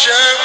Eternal.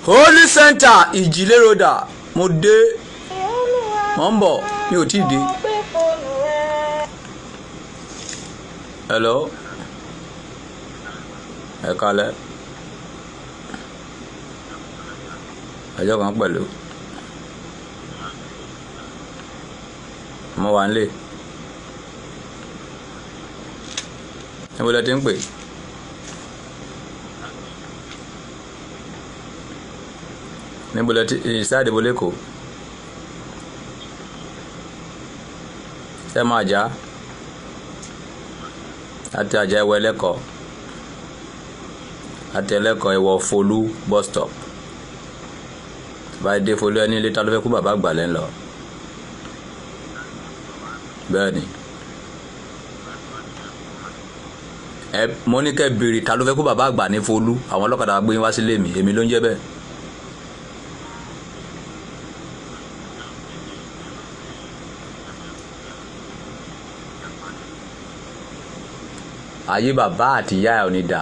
Holy Center Ìjìlérodà mo dé mo ń bọ̀ mi ò tí ì dé. Hello ẹ kálẹ́ ẹjọ́ kan pẹ̀lú mo wà nílé níbo lẹ ti ń pè níbo lẹ ti ìsáàdì bo lẹ́kọ̀ọ́ ṣe máa já àti àjà ẹwọ ẹlẹ́kọ̀ọ́ àti ẹlẹ́kọ̀ọ́ ẹwọ Folú bus stop báyìí dé Folú ẹni ilé ta ló fẹ́ kú bàbá àgbà lẹ́ ń lọ bẹ́ẹ̀ ni mo ní kẹ́ bèrè ta ló fẹ́ kú bàbá àgbà ní Folú àwọn ọlọ́kadà gbé yín wá sílé mi èmi ló ń jẹ́ bẹ́ẹ̀. ayé bàbá àti ìyá ẹ̀ ò ní dà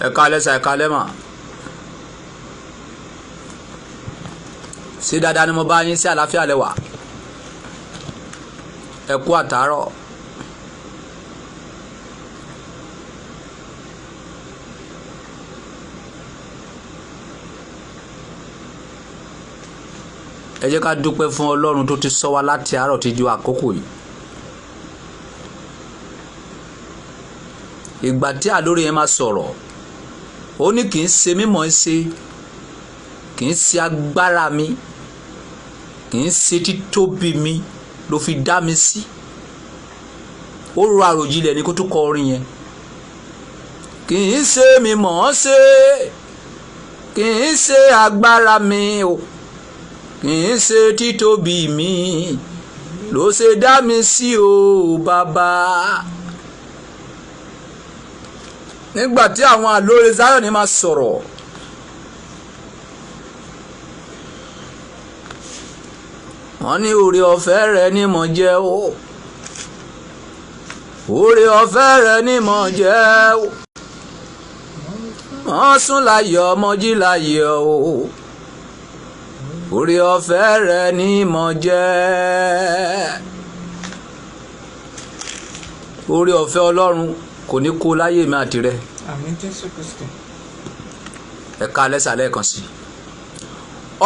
ẹ kálẹ́ sa ẹ kálẹ́ mà sí dáadáa ni mo bá yín sí àlàáfíà lẹ́wà ẹ kú àtàárọ̀ ẹ jẹ́ ká dúpẹ́ fún Ọlọ́run tó ti sọ wá láti àárọ̀ tí ju àkókò yìí ìgbà tí àlórí yẹn máa sọ̀rọ̀ ó ní kì í ṣe mímọ̀ ń ṣe kì í ṣe agbára mi kì í ṣe títóbi mi ló fi dá mi sí ó rọ àròjinlẹ̀ ní kó tó kọ orin yẹn kì í ṣe mímọ̀ ń ṣe kì í ṣe agbára mi o kì í ṣe títóbi mi ló ṣe dá mi sí o bàbá. nígbà tí àwọn àlóore Zion máa sọ̀rọ̀ wọ́n ní oore ọ̀fẹ́ rẹ ni mo jẹ́ o oore ọ̀fẹ́ rẹ ni mo jẹ́ o wọ́n sùn láyọ̀ ọmọ jí láyọ̀ o oore ọ̀fẹ́ rẹ ni mo jẹ́. Oore ọ̀fẹ́ Ọlọ́run kò ní kó láyé mi àti rẹ. Àmín Jésù Kristi. Ẹ̀ka lẹ́sà lẹ́ẹ̀kan sí.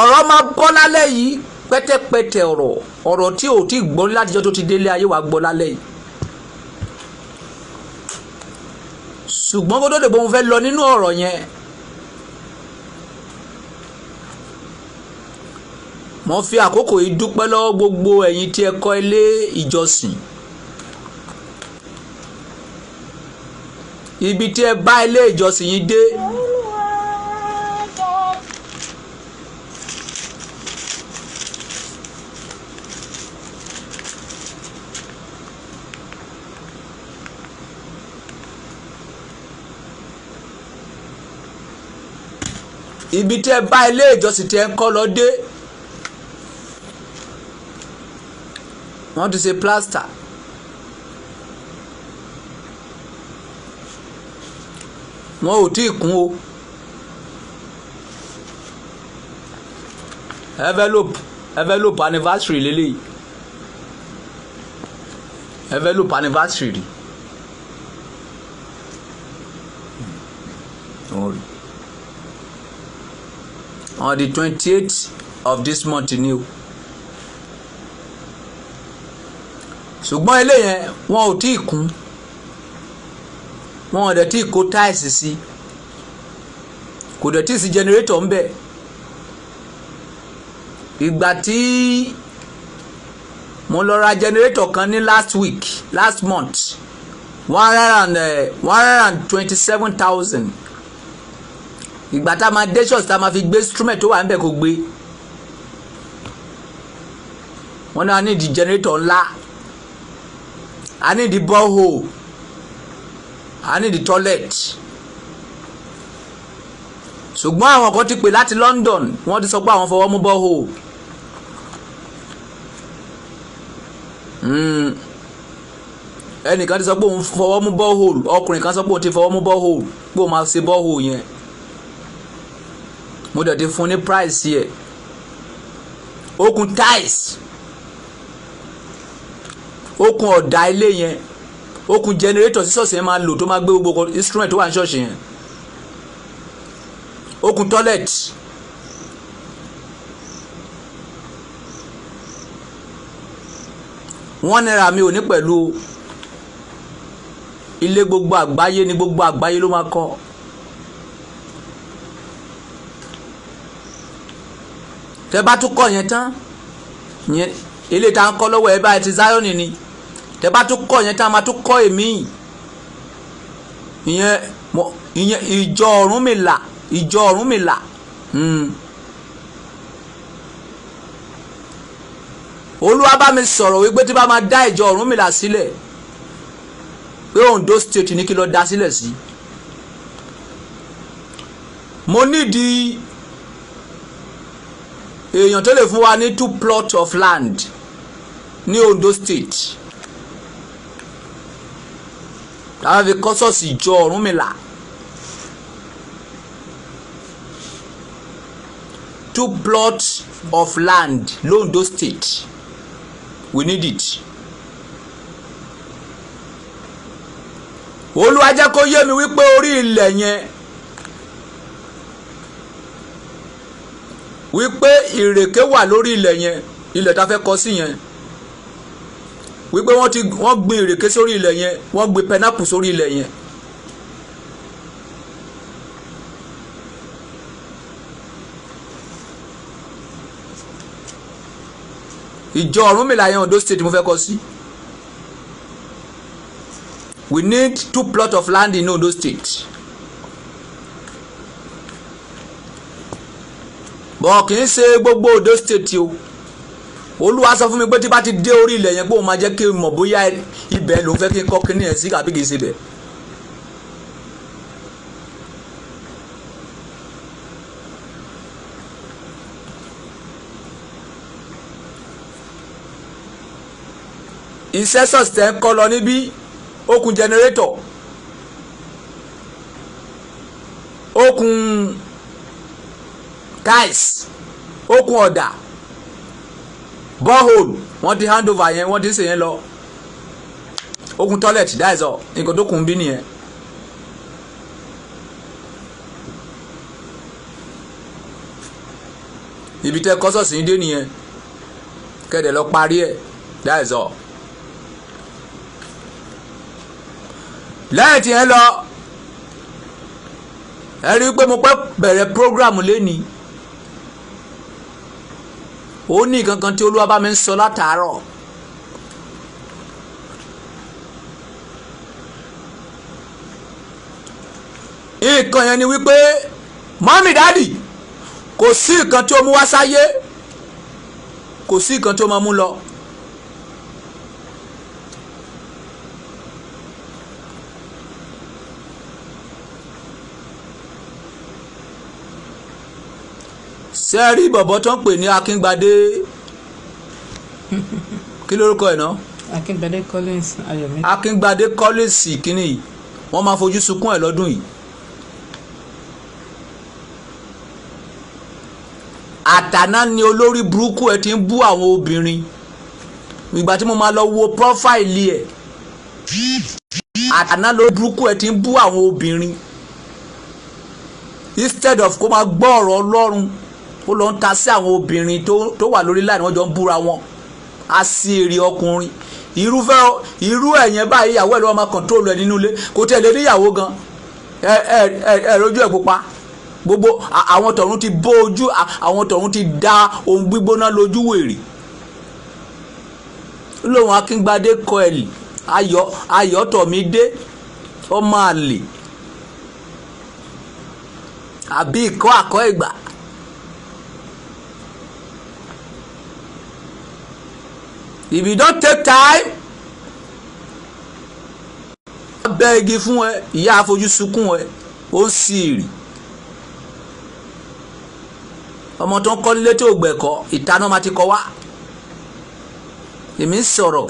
Ọ̀rọ̀ máa bọ́ lálẹ́ yìí pẹ́tẹ́pẹ́tẹ́ ọ̀rọ̀ tí ò tí gbọ́ látijọ́ tó ti délé ayé wa gbọ́ lálẹ́ yìí. Ṣùgbọ́n kó tó dé bóun fẹ́ lọ nínú ọ̀rọ̀ yẹn. Mo fi àkókò yìí dúpẹ́ lọ́wọ́ gbogbo ẹ̀yin tí ẹ kọ́ ilé ìjọsìn. Ibi tí ẹ bá ilé ìjọsìn yìí dé. Ibi tí ẹ bá ilé ìjọsìn tí ẹ ń kọ́ lọ dé. Wọ́n ti ṣe plaster. Wọ́n ò tí ì kún o. Envelope anniversary lélẹ́yìí. Envelope anniversary rí. On the 28th of this month ni o. Ṣùgbọ́n ilé yẹn wọn ò tí ì kún. Wọn ò dẹ̀ tí kó táìsì sí, kò dẹ̀ tí sí generator ń bẹ̀. Ìgbà tí mo lọ ra generator kan ní last month 127,000. Ìgbà tá a máa dé church tá a máa fi gbé instrument tó wà ń bẹ̀ kó gbé. Wọ́n náà ní di generator ńlá, a ní di borehole, a ní the toilet. Ṣùgbọ́n àwọn kan ti pè láti London, wọ́n ti sọ pé àwọn fọwọ́ mú borehole. Ẹnìkan ti sọ pé òun fọwọ́ mú borehole, ọkùnrin kan sọ pé òun ti fọwọ́ mú borehole, pé òun máa ṣe borehole yẹn. Mo dẹ̀ ti fún ní price yẹ. Okùn tiles, okùn ọ̀dà ilé yẹn, okùn generator tí ṣọ́ọ̀ṣì yẹn máa lò tó máa gbé gbogbo instrument tó wà ní ṣọ́ọ̀ṣì yẹn, okùn toilet. £1 mi ò ní pẹ̀lú ilé gbogbo àgbáyé ni gbogbo àgbáyé ló máa kọ́. Tẹ́ bá tún kọ́ yẹn tán, yẹn ilé tá ń kọ́ lọ́wọ́ ẹ báyìí ti Zion ni. Tẹ́ bá tún kọ́ yẹn tán, máa tún kọ́ èmi. Ìyẹn ìjọ Ọ̀rúnmìlà. Olúwa bá mi sọ̀rọ̀ wípé tí bá máa dá ìjọ Ọ̀rúnmìlà sílẹ̀, pé Ondo State ní kí lọ dá sílẹ̀ sí. Mo nídìí èèyàn tó lè fún wa ní 2 plots of land ní Ondo State. Táwọn fi kọ́ ṣọ́ọ̀ṣì ìjọ Ọ̀rúnmìlà. 2 plots of land l'Ondo State. We need it. Olúwa jẹ́ kó yé mi wípé orí ilẹ̀ yẹn, wípé ìrèké wà lórí ilẹ̀ yẹn, ilẹ̀ tá fẹ́ kọ́ sí yẹn. Wípé wọ́n gbin ìrèké sórí ilẹ̀ yẹn, wọ́n gbin pineapple sórí ilẹ̀ yẹn. Ìjọ Ọ̀rúnmìlà yẹn Ondo State mo fẹ́ kọ́ sí. We need 2 plots of land in Ondo State. Bọ̀ kì í ṣe gbogbo Ondo State o. Olúwa sọ fún mi pé tí bá ti dé orí ilẹ̀ yẹn pé òun máa jẹ́ kí n mọ̀ bóyá ibẹ̀ ló ń fẹ́ kí n kọ́ kíní ẹ̀ sí àbí kì í ṣe bẹ̀. iṣẹ́ ṣọ́ọ̀ṣì tẹ́ ń kọ́ lọ níbí ó kù jẹnẹrétọ̀, ó kù tiles, ó kù ọ̀dà, borehole wọ́n ti hand over yẹn, wọ́n ti ṣe yẹn lọ, ó kù toilet, that is all. Nǹkan tó kù ń bí nìyẹn. ibi tẹ́ kọ́ ṣọ́ọ̀ṣì yín dé nìyẹn, kẹ́dẹ̀ lọ parí ẹ̀, that is all. lẹ́yìn tí yẹn lọ ẹ rí i pé mo pẹ́ bẹ̀rẹ̀ program lẹ́ni, ó ní kankan tí Olúwa bá mi ń sọ látàárọ̀. nǹkan yẹn ni wípé mọ́mí dáàdì kò sí nǹkan tí ó mú wá sáyé, kò sí nǹkan tí ó máa mú lọ. ṣé ẹ rí bọ̀bọ̀ tó ń pè ní Akíngbadé kí lórúkọ ẹ̀ náà? Akíngbadé Collins Ayọ̀mí. Akíngbadé Collins kínní yìí wọ́n máa fojú sunkún ẹ̀ lọ́dún yìí. àtàná ni olórí burúkú ẹ̀ ti ń bú àwọn obìnrin. ìgbà tí mo máa lọ wo prófáìlì ẹ̀, àtàná lórí burúkú ẹ̀ ti ń bú àwọn obìnrin instead of kó máa gbọ́ ọ̀rọ̀ Ọlọ́run ó lọ ń ta sí àwọn obìnrin tó wà lórí láì wọ́n jọ ń búra wọn. á sí èrè ọkùnrin irú ẹ̀yẹn báyìí ìyàwó ẹ̀ lọ́wọ́ máa kọ̀ntrólù ẹ̀ nínú ilé, kò tẹ̀lé níyàwó gan ẹ̀ rojú ẹ̀ pupa, gbogbo àwọn tọ̀run ti bó ojú, àwọn tọ̀run ti da ohun gbígbóná lójú wèrè. lóhun Akíngbadé kọ́ẹ̀lì Ayọ̀tọ̀mídé ọmọ àlè àbí ìkọ́ àkọ́ ìgbà. If you don't take time, bẹ́ igi fún ẹ, ìyá àfojú sunkún ẹ, ó ń sí ìrì. ọmọ tó ń kọ́ nílé tó gbẹ̀kọ́ ìtaná máa ti kọ́ wá. èmi ń sọ̀rọ̀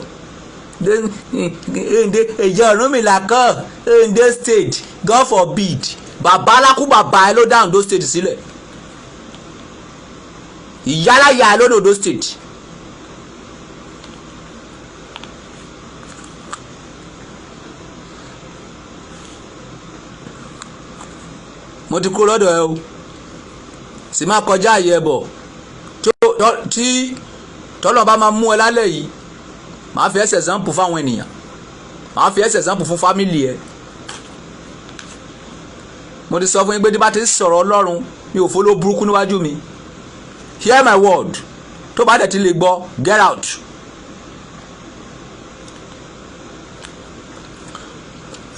ìjọ Ọ̀rúnmìlà kọ́ Ondo state, God forbid, bàbá alákú bàbá ẹ ló dá Ondo state sílẹ̀, ìyálàyà ẹ ló dá Ondo state. mo ti kúrò lọ́dọ̀ ẹ o, sì máa kọjá àyè ẹ̀bọ̀ tí tọ́lọ́ bá máa mú ẹ lálẹ́ yìí, màá fi ẹsẹ̀ example fáwọn ènìyàn, màá fi ẹsẹ̀ example fún fámìlì ẹ. mo ti sọ fún yín pé tí bá ti ń sọ̀rọ̀ Ọlọ́run mi ò fọlọ́ burúkú níwájú mi. Hear my word, tó bá dẹ̀ ti lè gbọ́, get out.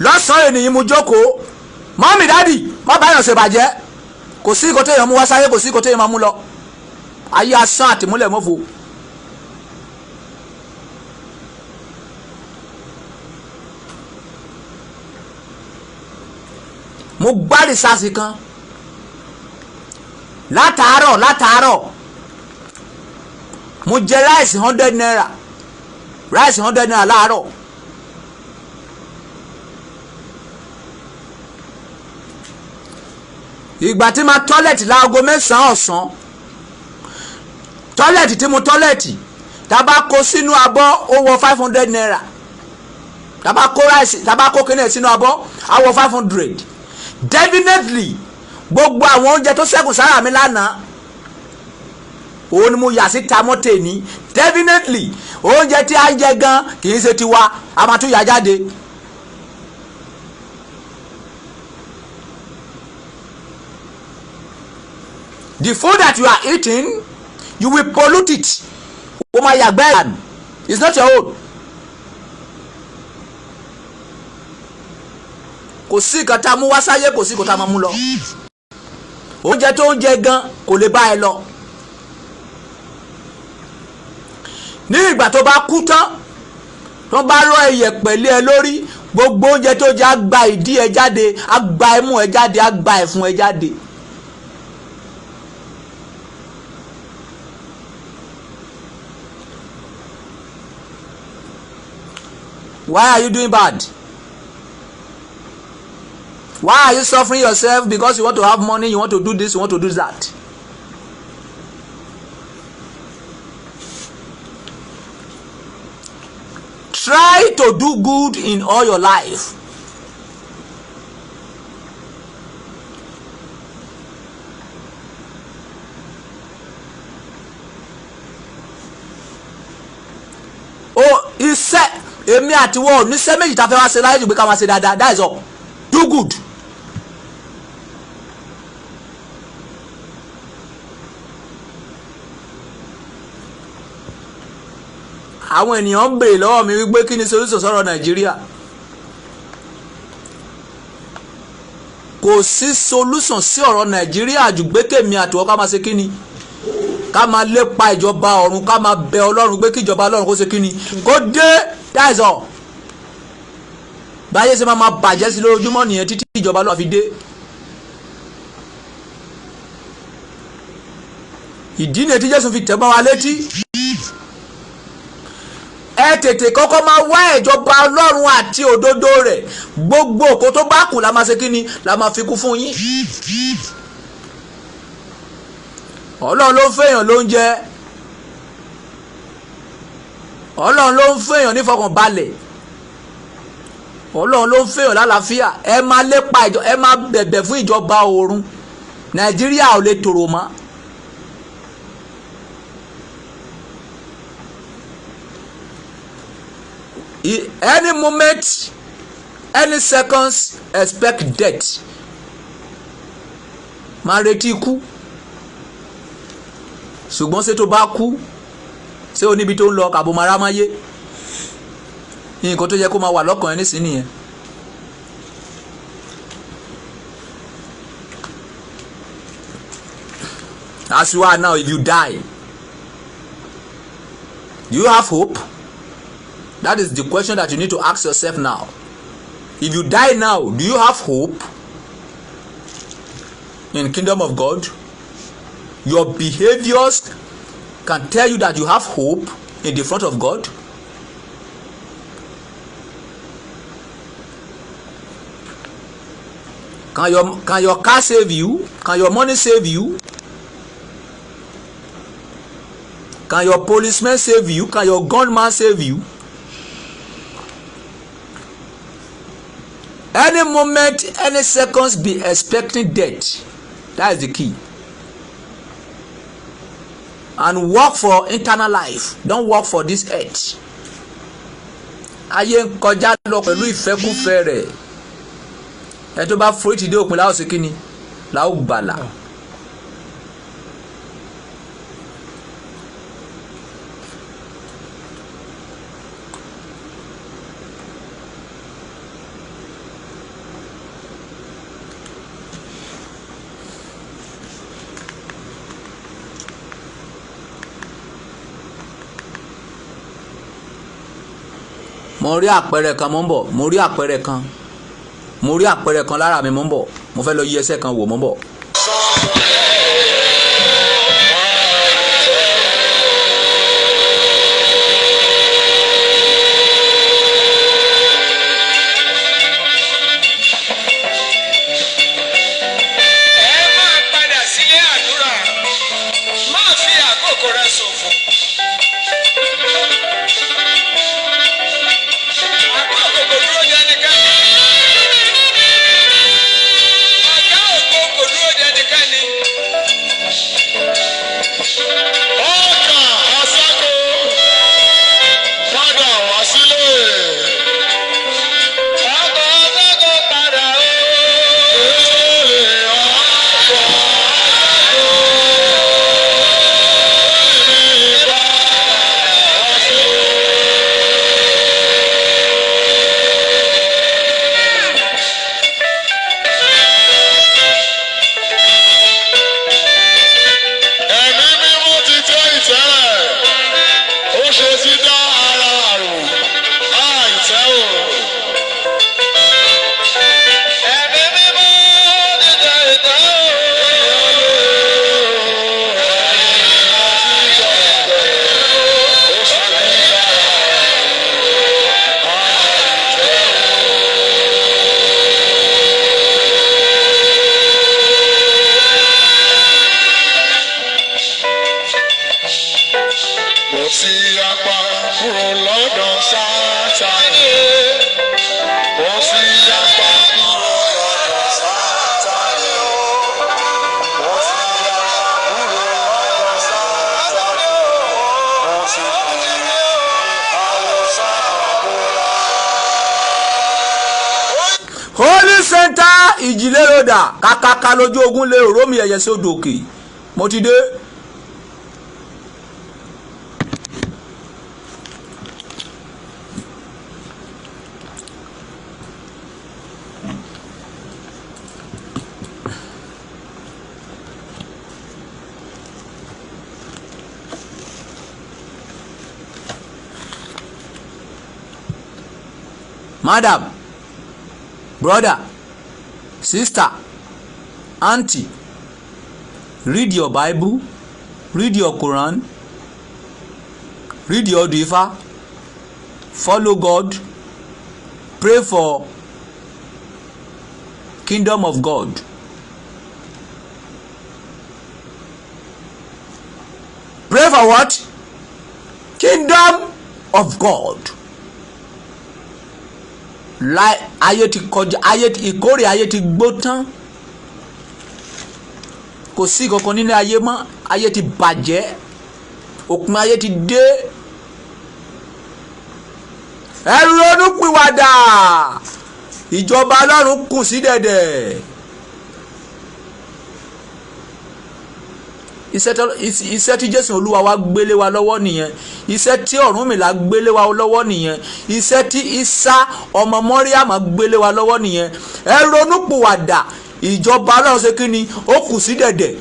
lọ́sàn-án ènìyàn mo jókòó, mọ́mí dáàdì má báyọ̀ ṣe bàjẹ́, kò sí ìkọ́ téèyàn mú wá sáyé, kò sí ìkọ́ téèyàn máa mú lọ, ayé asán àtìmúlẹ̀ mọ́fò. mo gbá rìsáàsì kan látàárọ̀ mo jẹ ráìsì 100 naira láàárọ̀. ìgbà tí ma tọ́lẹ̀tì láago 9 ọ̀sán, tọ́lẹ̀tì tí mo tọ́lẹ̀tì tàbá kó sínú abọ́ ó wọ 500 naira, tàbá kó ráìsì tàbá kó kíní sínú abọ́ á wọ 500. Definitely gbogbo àwọn oúnjẹ tó ṣẹ́kù sára mi lánàá òun ni mo yà sí tamọ́tẹ̀ ní. Definitely oúnjẹ tí a ń jẹ gan kì í ṣe tiwa, a máa tún yà jáde. The food that you are eating, you will pollute it. O máa yàgbẹ́ ìlànà, it's not your own. kò sí nǹkan tá a mú wá sáyé, kò sí nǹkan tá a máa mú lọ. oúnjẹ tó ń jẹ gan kò lè bá ẹ lọ. ní ìgbà tó bá kú tán, tó bá rọ iyẹ̀pẹ̀ lé ẹ lórí, gbogbo oúnjẹ tó jẹ á gba ìdí ẹ jáde, á gba ẹmú ẹ jáde, á gba ẹ̀fun ẹ jáde. Why are you doing bad? Why are you suffering yourself because you want to have money, you want to do this, you want to do that? Try to do good in all your life. Oh, he said, èmi àti wọ́n ní sẹ́ méjì tá fẹ́ wá ṣe láyé jù pé ká máa ṣe dáadáa. That is all. Do good. Àwọn ènìyàn ń béèrè lọ́wọ́ mi wípé kí ni solution sọ̀rọ̀ Nàìjíríà. Kò sí solution sí ọ̀rọ̀ Nàìjíríà jù pé kèmi àti wọ́n ká máa ṣe kí ni, ká máa lépa ìjọba ọ̀run, ká máa bẹ Ọlọ́run pé kí ìjọba Ọlọ́run kó ṣe kí ni, kó dé. That is all. Báyé ṣe máa bàjẹ́ sí lójoojúmọ́ nìyẹn títí ìjọba Ọlọ́run fi dé. Ìdí ni tí Jésù fi tẹ̀ bá wa létí. Ẹ tètè kọ́kọ́ máa wá ìjọba Ọlọ́run àti òdodo rẹ̀. Gbogbo òkò tó bá kù la máa ṣe kí ni, la máa fi kún fún yín. Ọlọ́run ló ń fẹ́yàn lóúnjẹ. Ọlọ́run ló ń fẹ́yàn nífọkànbalẹ̀. Ọlọ́run ló ń fẹ́yàn lálàáfíà. Ẹ máa lépa ìjọ, ẹ máa bẹ̀bẹ̀ fún ìjọba ọ̀run. Nàìjíríà ò lè tòrò mọ́. Any moment, any seconds, expect death. Máa retí ikú. Ṣùgbọ́n ṣé tó bá kú, ṣé o níbi tó ń lọ kàbó máa rámáyé? Nǹkan tó yẹ kó máa wà lọ́kàn ẹ nísìnyí nìyẹn. As you are now, if you die, do you have hope? That is the question that you need to ask yourself now. If you die now, do you have hope in the kingdom of God? Your behaviors can tell you that you have hope in the front of God. Can your car save you? Can your money save you? Can your policeman save you? Can your gunman save you? Any moment, any seconds, be expecting death. That is the key. And work for eternal life. Don't work for this earth. Ayé ń kọjá lọ pẹ̀lú ìfẹ́kúfẹ́ rẹ̀. Ẹ tó bá forí ti dé òpin láò sí kíni, láò gbàlà. Mo rí àpẹẹrẹ kan mo ń bọ̀, mo rí àpẹẹrẹ kan lára mi mo ń bọ̀, mo fẹ́ lọ yí ẹsẹ̀ kan wò mo ń bọ̀. kúrò lọ́dọ̀ Sátánì. Ó sì yapa kúrò lọ́dọ̀ Sátánì. Ó sì yapa kúrò lọ́dọ̀ Sátánì. Ó sì kúrò àwòsàn àbúrò. Holy Center ìjìléròdà kàkàkà lójú ogun lé òrómì ẹ̀yẹ sí odò òkè mo ti dé. Madam, brother, sister, auntie, read your Bible, read your Quran, read your Difa, follow God, pray for kingdom of God. Pray for what? Kingdom of God. Láì ayé ti kọjá, ayé ìkórè ayé ti gbó tán, kò sí kankan nínú ayé mọ́, ayé ti bàjẹ́, òpin ayé ti dé. Ẹ ronúpìwàdà, ìjọba Ọlọ́run kù sí dẹ̀dẹ̀. Iṣẹ́ tí Jésù Olúwa wa gbélé wa lọ́wọ́ nìyẹn, iṣẹ́ tí Ọ̀rúnmìlà gbélé wa lọ́wọ́ nìyẹn, iṣẹ́ tí Ísá ọmọ Mọ́ríàmù gbélé wa lọ́wọ́ nìyẹn. Ẹ ronúpìwàdà, ìjọba Ọlọ́run ṣe kí ni, ó kù sí dẹ̀dẹ̀.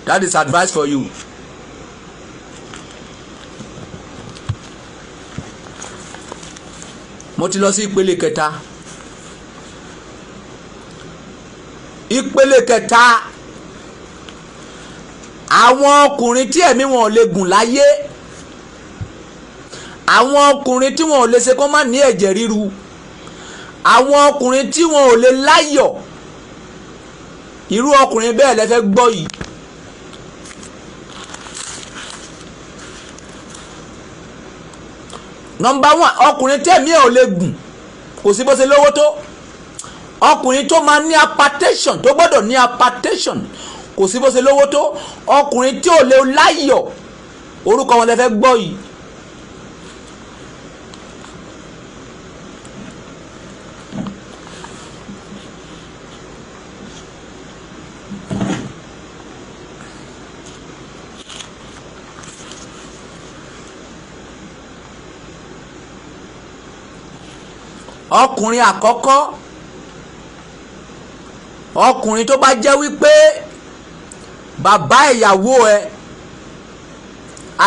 That is advice for you. Mo ti lọ sí ìpele kẹta. Ìpele kẹta, àwọn ọkùnrin tí ẹ̀mí wọn ò lè gùn láyé, àwọn ọkùnrin tí wọn ò lè ṣe kó má ní ẹ̀jẹ̀ ríru, àwọn ọkùnrin tí wọn ò lè láyọ̀. Irú ọkùnrin bẹ́ẹ̀ lẹ fẹ́ gbọ́ yìí. Number one, ọkùnrin tí ẹ̀mí ẹ̀ ò lè gùn, kò sí bó ṣe lówó tó. Ọkùnrin tó máa ní hypertension, tó gbọ́dọ̀ ní hypertension, kò sí bó ṣe lówó tó. Ọkùnrin tí ò lè láyọ̀, orúkọ wọn lẹ fẹ́ gbọ́ yìí. Ọkùnrin àkọ́kọ́, ọkùnrin tó bá jẹ́ wípé bàbá ìyàwó ẹ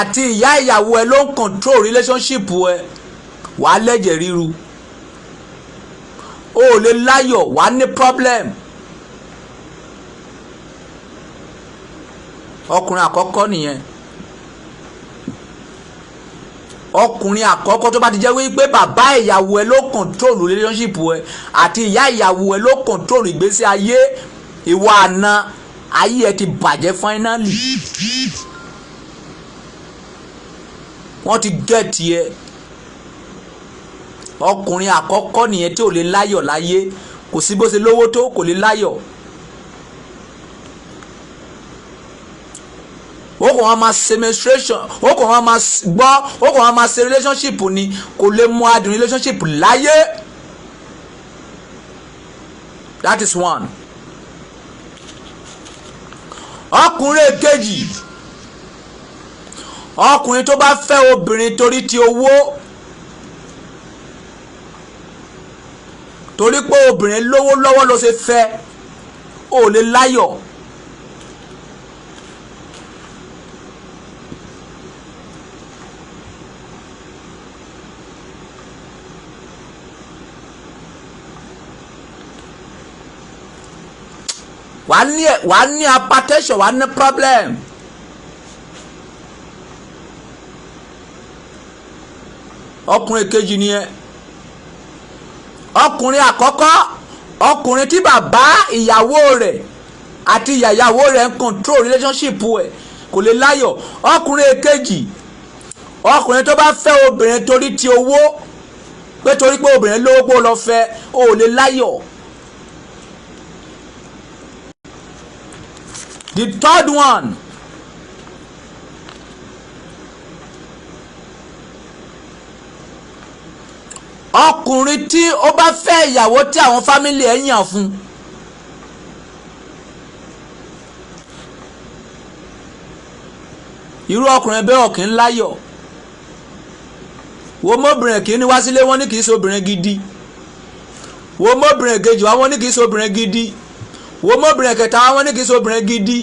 àti ìyá ìyàwó ẹ ló ń control relationship ẹ, wàá lẹ́jẹ̀ ríru, o ò lè láyọ̀, wàá ní problem. Ọkùnrin àkọ́kọ́ nìyẹn. Ọkùnrin àkọ́kọ́ tó bá ti jẹ́ wípé bàbá ìyàwó ẹ ló control relationship ẹ àti ìyá ìyàwó ẹ ló control ìgbésí ayé, ìwọ àna ayé ẹ ti bàjẹ́ finally. Wọ́n ti get ẹ. Ọkùnrin àkọ́kọ́ nìyẹn tí ò lè láyọ̀ láyé, kò sí bó ṣe lówó tó, kò lè láyọ̀. Ó kàn wá máa ṣe menstruation, ó kàn wá máa gbọ́, ó kàn wá máa ṣe relationship ni, kò lè mú adùn relationship láyé. That is one. Ọkùnrin kejì, ọkùnrin tó bá fẹ́ obìnrin torí ti owó, torí pé obìnrin lówó lọ́wọ́ ló ṣe fẹ́, ó lè láyọ̀. wàá ní hypertension, wàá ní problem. Ọkùnrin kejì nìyẹn. Ọkùnrin àkọ́kọ́, ọkùnrin tí bàbá ìyàwó rẹ̀ àti ìyàwó rẹ̀ ń control relationship ẹ̀ kò lè láyọ̀. Ọkùnrin èkejì, ọkùnrin tó bá fẹ́ obìnrin torí ti owó, pé torí pé obìnrin lówó pé ó lọ fẹ́, ó lè láyọ̀. The third one, ọkùnrin tí ó bá fẹ́ ìyàwó tí àwọn fámìlì ẹ̀ yàn fún, irú ọkùnrin bẹ́ẹ̀ ò kí ń láyọ̀. wo mọ́bìnrin kì í ní wá sílé wọn ní kì í ṣe obìnrin gidi, wo mọ́bìnrin kejì wá wọn ní kì í ṣe obìnrin gidi, wo mọ́bìnrin kẹta wá wọn ní kì í ṣe obìnrin gidi,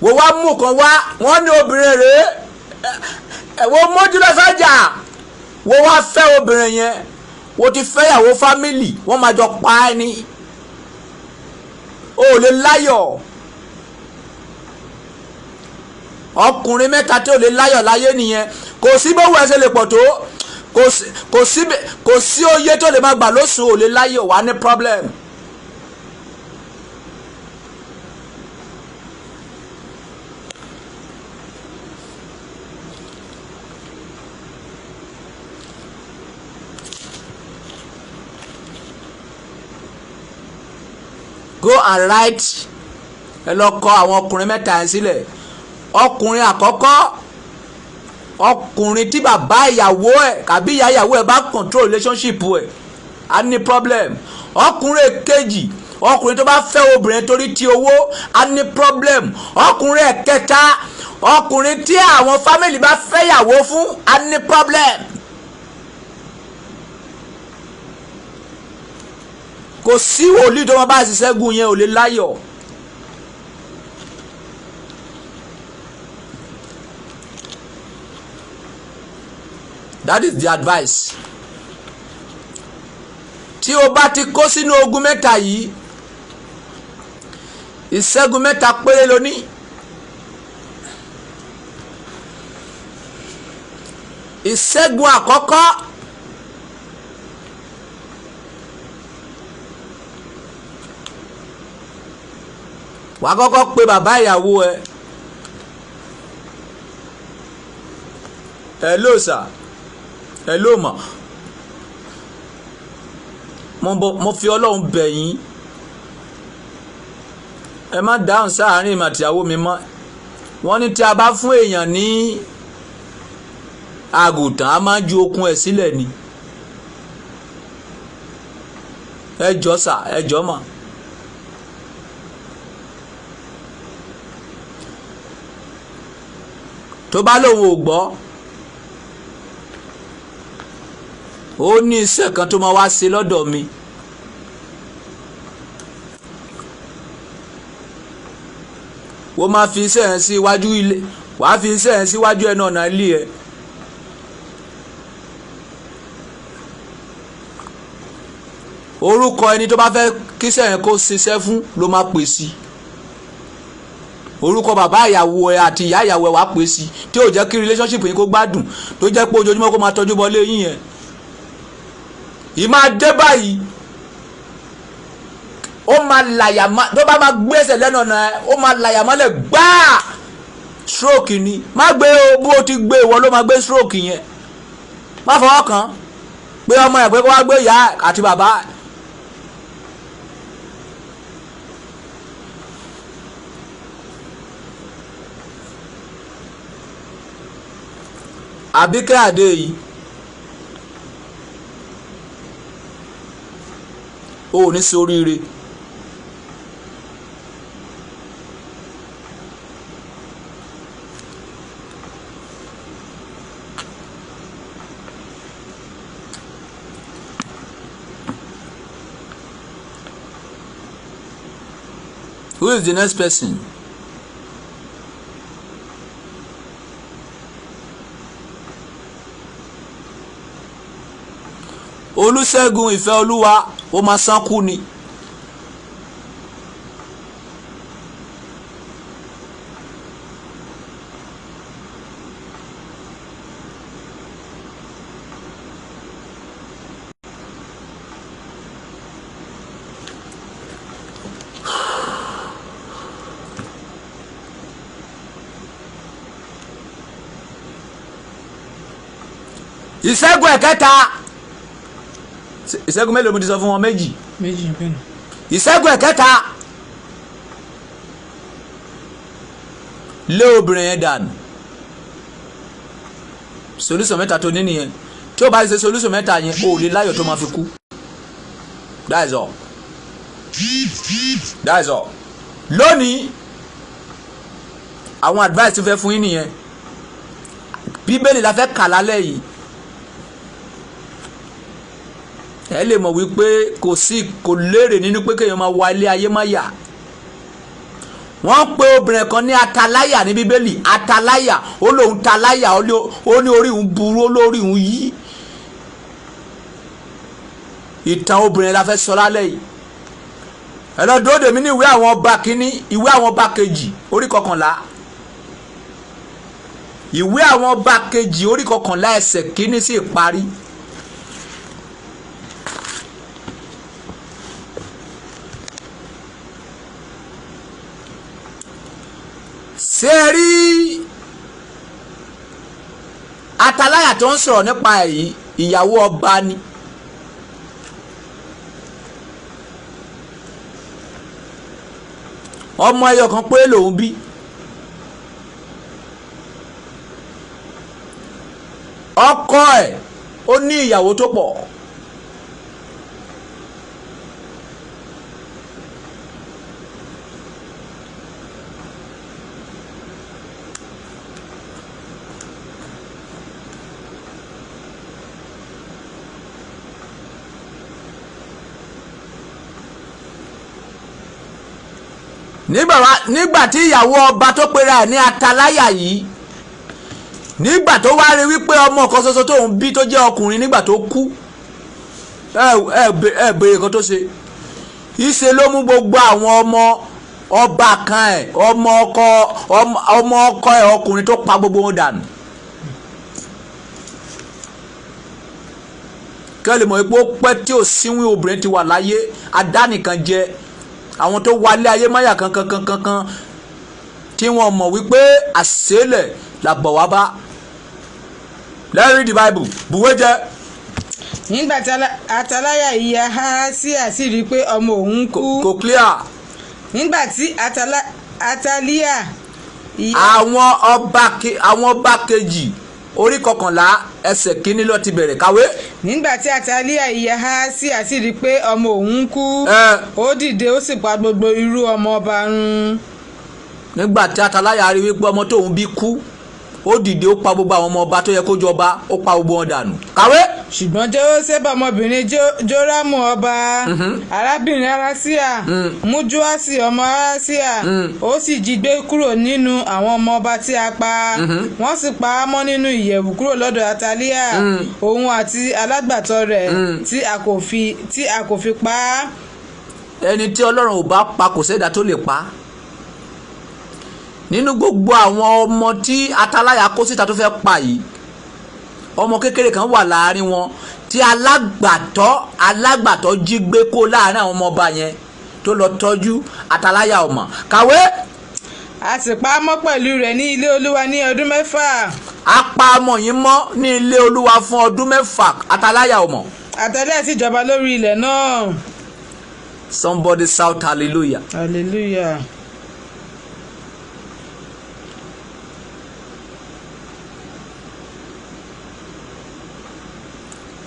wo wá mú kan wá wọn ní obìnrin rèé, wo mójú lọ sọ́jà, wo wá fẹ́ obìnrin yẹn, wo ti fẹ́yàwó fámìlì, wọ́n máa jọ pa ẹ́ ní, o ò lè láyọ̀. Ọkùnrin mẹ́ta tí ò lè láyọ̀ láyé nìyẹn. Kò sí bówó ẹ ṣe lè pọ̀ tó, kò sí oyè tó lè máa gbà lóṣù, ò lè láyọ̀, wà ní problem. Go and write, ẹ lọ kọ àwọn ọkùnrin mẹ́ta yẹn sílẹ̀. Ọkùnrin àkọ́kọ́, ọkùnrin tí bàbá ìyàwó ẹ̀ tàbí ìyá ìyàwó ẹ̀ bá control relationship ẹ̀ á ní problem. Ọkùnrin kejì, ọkùnrin tó bá fẹ́ obìnrin torí ti owó á ní problem. Ọkùnrin ẹ̀kẹta, ọkùnrin tí àwọn family bá fẹ́ ìyàwó fún á ní problem. Kò sí wòlíì tó máa bá ṣiṣẹ́ gùn yẹn ò lè láyọ̀. That is the advice. Tí o bá ti kó sínú ogun mẹ́ta yìí, ìṣẹ́gun mẹ́ta péré ló ní. Ìṣẹ́gun àkọ́kọ́, wàá kọ́kọ́ pe bàbá ìyàwó ẹ. Hello sir, hello ma, mo fi Ọlọ́run bẹ̀ yín, ẹ má dáhùn sáàárín ìmọ̀ àtìyàwó mi mọ́. Wọ́n ní tí a bá fún èèyàn ní àgùntàn a máa ju okun ẹ̀ sílẹ̀ ni. Ẹ jọ̀ọ́ sà, ẹ jọ̀ọ́ mà. Tó bá lòun ò gbọ́, ó ní iṣẹ́ kan tó máa wá ṣe lọ́dọ̀ mi. Wọ́n máa fi iṣẹ́ yẹn sí iwájú ilé, wàá fi iṣẹ́ yẹn síwájú ẹnu ọ̀nà ilé ẹ̀. Orúkọ ẹni tó bá fẹ́ kíṣẹ́ yẹn kó ṣiṣẹ́ fún ló máa pè sí. Orúkọ bàbá ìyàwó ẹ àti ìyá ìyàwó ẹ wàá pè sí, tí ò jẹ́ kí relationship yín kó gbádùn, tó jẹ́ pé ojoojúmọ́ kó máa tọ́jú bọlé yín yẹn. Ìmá dé báyìí, ó máa làyà má, tó bá máa gbé ẹsẹ̀ lẹ́nu ọ̀nà ẹ, ó máa làyà mọ́lẹ̀ gbáà. Stroke ni, má gbé o, bó o ti gbé ìwọ ló máa gbé stroke yẹn. Má fọwọ́ kàn, pé ọmọ ẹ̀ pé kó wá gbé ìyá àti bàbá. Àbíkẹ́ Adé yìí, o ò ní ṣoríire. Who is the next person? Olúṣẹ́gun ìfẹ́ olúwa, ó máa sánkú ni. ìṣẹ́gun ẹ̀kẹta ìṣẹ́gun mélòó mo ti sọ fún wọn? méjì bẹ́ẹ̀ ni. ìṣẹ́gun ẹ̀kẹta lé obìnrin yẹn dànù. solution mẹ́ta tó ní nìyẹn. tí o bá ṣe solution mẹ́ta yẹn o lè láyọ̀ tó máa fi kú. that is all. that is all. lónìí àwọn advice tí fẹ́ fún yín nìyẹn. bíbélì la fẹ́ kà lálẹ́ yìí. ẹ lè mọ̀ wípé kò lérè nínú pé kéèyàn máa wá ilé ayé má yà. wọ́n pe obìnrin kan ní ataláyà ní bíbélì. ataláyà ó lóun taláyà ó ní orí òun burú ó lórí òun yí. ìtàn obìnrin la fẹ́ sọ lálẹ́ yìí. ẹ lọ dúró dè mí ní ìwé àwọn ọba kínní ìwé àwọn ọba kejì orí 11. ìwé àwọn ọba kejì orí 11 ẹsẹ̀ kínní sí ìparí. ṣé ẹ rí ataláyà tó ń sọ̀rọ̀ nípa èyí ìyàwó ọba ni. ọmọ ẹyọ kan pé lòun bí. ọkọ ẹ̀ ó ní ìyàwó tó pọ̀. nígbà tí ìyàwó ọba tó pera ẹ̀ ní ataláyà yìí nígbà tó wá rí wípé ọmọ kan ṣoṣo tó ń bí tó jẹ́ ọkùnrin nígbà tó kú ẹ béèrè kan tó ṣe ìṣe ló mú gbogbo àwọn ọmọ ọba kan ẹ̀ ọmọ ọkọ ẹ̀ ọkùnrin tó pa gbogbo wọn dànù. kẹ́lẹ́ mọ̀ pé ó pẹ́ tí ò síwìn obìnrin ti wà láyé adánìkan jẹ́ àwọn tó wálé ayé máyà kankan tí wọ́n mọ̀ wípé àṣẹlẹ̀ làbọ̀ wá bá. Let's read the Bible. Bùwé jẹ́. nígbà tí ataláyà ìyá Ahásíà sì rí i pé ọmọ òun kú. kò clear. nígbà tí ataláyà ìyá. àwọn ọba kejì orí 11 ẹsẹ̀ kínní ló ti bẹ̀rẹ̀ kàwé. nígbà tí ataláyà ìyá Ahásíà sì rí i pé ọmọ òun kú. ó dìde ó sì pa gbogbo irú ọmọ ọba run. nígbà tí ataláyà rí wípé ọmọ tóun bí kú ó dìde ó pa gbogbo àwọn ọmọ ọba tó yẹ kó jọba ó pa gbogbo wọn dànù. kàwé. ṣùgbọ́n Jósẹ́bà ọmọbìnrin Jórámù ọba arábìnrin Ahásíà mú Jóásì ọmọ Ahásíà ó sì jí gbé kúrò nínú àwọn ọmọ ọba tí a pa wọ́n sì pa á mọ́ nínú ìyẹ̀wù kúrò lọ́dọ̀ Atalíà òun àti alágbàtọ́ rẹ̀ tí a kò fi pa á. ẹni tí Ọlọ́run ò bá pa kò sẹ́dá tó lè pa á. nínú gbogbo àwọn ọmọ tí ataláyà kó síta tó fẹ́ pa yìí ọmọ kékeré kan wà láàrin wọn tí alágbàtọ́ jí gbé kó láàrin àwọn ọmọ ọba yẹn tó lọ tọ́jú ataláyà ọmọ. kàwé. a sì pa á mọ́ pẹ̀lú rẹ̀ ní ilé Olúwa ní ọdún 6. a pa ọmọ yìí mọ́ ní ilé Olúwa fún ọdún 6 ataláyà ọmọ. Ataláyà sì jọba lórí ilẹ̀ náà. Somebody shout hallelujah. Hallelujah.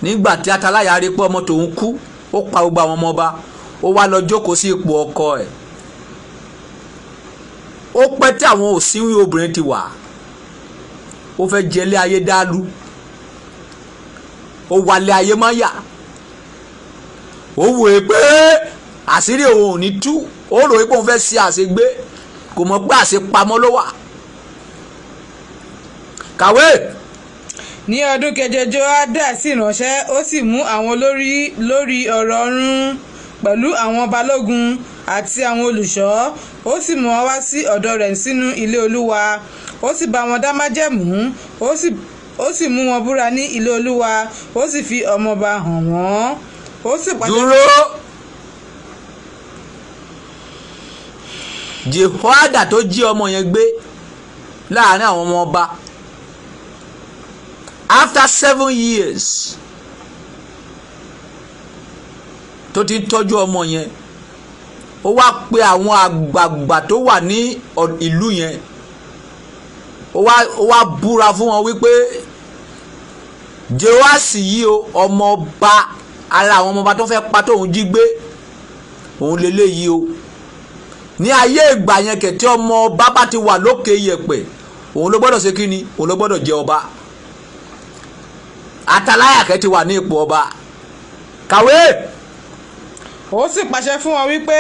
nígbà tí ataláyà rí pé ọmọ tòun kú ó pa gbogbo àwọn ọmọ ọba ó wá lọ jókòó sí ipò ọkọ ẹ̀. ó pẹ́ tí àwọn òsínwín obìnrin ti wà ó fẹ́ jẹlé ayé dálú ó wálé ayé má yà ó wò é pé àṣírí òun ò ní tú ó rò pé òun fẹ́ ṣe àṣegbé kò mọ̀ pé àṣepamọ́ ló wà. kàwé. ní ọdún keje Jóádà sì ránṣẹ́ ó sì mú àwọn lórí ọ̀rọ̀ ọ̀run pẹ̀lú àwọn balógun àti àwọn olùṣọ́ ó sì mú wọn wá sí ọ̀dọ̀ rẹ̀ sínú ilé Olúwa ó sì bá wọn dá májẹ̀mú ó sì mú wọn búra ní ilé Olúwa ó sì fi ọmọọba hàn wọ́n ó sì pàṣẹ. dúró. Jehoiada tó jí ọmọ yẹn gbé láàrin àwọn ọmọ ọba after 7 years tó ti ń tọ́jú ọmọ yẹn ó wá pe àwọn àgbààgbà tó wà ní ìlú yẹn ó wá búra fún wọn wípé Jehoaṣi yìí o ọmọ ọba ara àwọn ọmọ ọba tó fẹ́ pa tóun jí gbé òun lélẹ́yìí o ní ayé ìgbà yẹn kẹ̀tẹ́ ọmọ ọba bá ti wà lókè yẹ̀pẹ̀ òun ló gbọ́dọ̀ ṣe kí ni òun ló gbọ́dọ̀ jẹ ọba Ataláyà kẹ́ ti wà ní ipò ọba kàwé. Ó sì pàṣẹ fún wọn wípé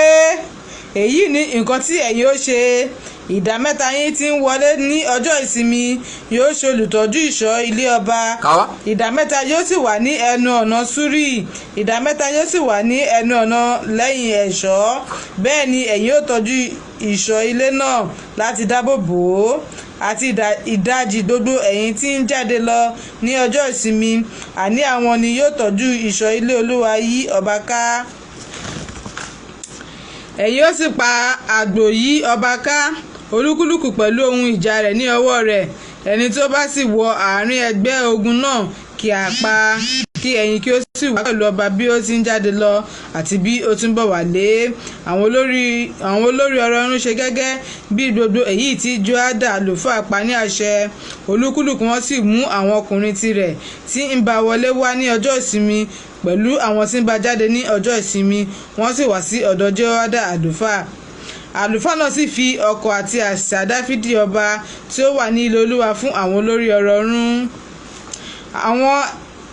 èyí ni nǹkan tí ẹ̀yin ó ṣe: ìdá mẹ́ta yín tí ń wọlé ní ọjọ́ ìsinmi yóò ṣe olùtọ́jú ìṣọ́ ilé ọba. ìdá mẹ́ta yóò sì wà ní ẹnu ọ̀nà súrì. ìdá mẹ́ta yóò sì wà ní ẹnu ọ̀nà lẹ́yìn ẹ̀ṣọ́. bẹ́ẹ̀ ni ẹ̀yin yóò tọ́jú ìṣọ́ ilé náà láti dáàbò bò ó. àti ìdajì gbogbo ẹ̀yin tí ń jáde lọ ní ọjọ́ ìsinmi, àní àwọn ni yóò tọ́jú ìṣọ́ ilé Olúwa yí ọba ká. ẹ̀yin ó sì pa àgbò yí ọba ká, olúkúlùkù pẹ̀lú ohun ìjà rẹ̀ ní ọwọ́ rẹ̀. ẹni tó bá sì wọ àárín ẹgbẹ́ ogun náà kí a pa, kí ẹ̀yin kí ó sì wá pẹ̀lú ọba bí ó ti ń jáde lọ àti bí ó tún bọ̀ wálé. àwọn olórí ọ̀rọ̀run ṣe gẹ́gẹ́ bí gbogbo èyí tí Joada àlùfáà pa ní àṣẹ. olúkúlùkù wọn sì mú àwọn ọkùnrin tirẹ̀ tí ń bá wọlé wá ní ọjọ́ ìsinmi pẹ̀lú àwọn tí ń bá jáde ní ọjọ́ ìsinmi, wọ́n sì wá sí ọ̀dọ̀ Joada àlùfáà. àlùfáà náà sì fi ọ̀kọ̀ àti àṣà Dáfídì ọba tí ó wà ní ilé Olúwa fún àwọn olórí ọ̀rọ̀run.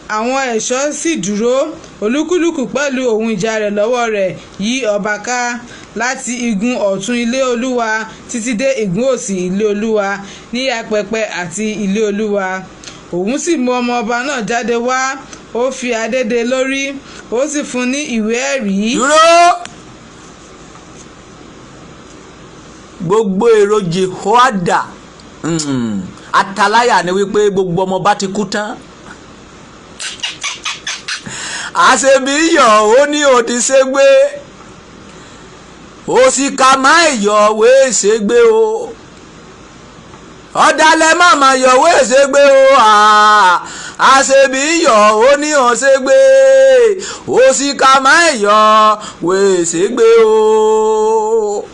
àwọn ẹ̀ṣọ́ sì dúró, olúkúlùkù pẹ̀lú ohun ìjà rẹ̀ lọ́wọ́ rẹ̀ yí ọba ká, láti igun ọ̀tún ilé Olúwa títí dé igun òsì ilé Olúwa ní apẹpẹ àti ilé Olúwa. òun sì mú ọmọ ọba náà jáde wá, ó fi adé dé lórí, ó sì fún ní ìwé ẹ̀rí. dúró. gbogbo èrò Jehoada Ataláyà ni wípé gbogbo ọmọ bá ti kú tán. àṣebíyọ̀ ó ní òdì ṣègbè òsìkà máa yọ̀ wé ṣègbè o ọ̀dàlẹ̀ màmá yọ̀ wé ṣègbè o àṣebíyọ̀ ó ní òṣègbè òsìkà máa yọ̀ wé ṣègbè o.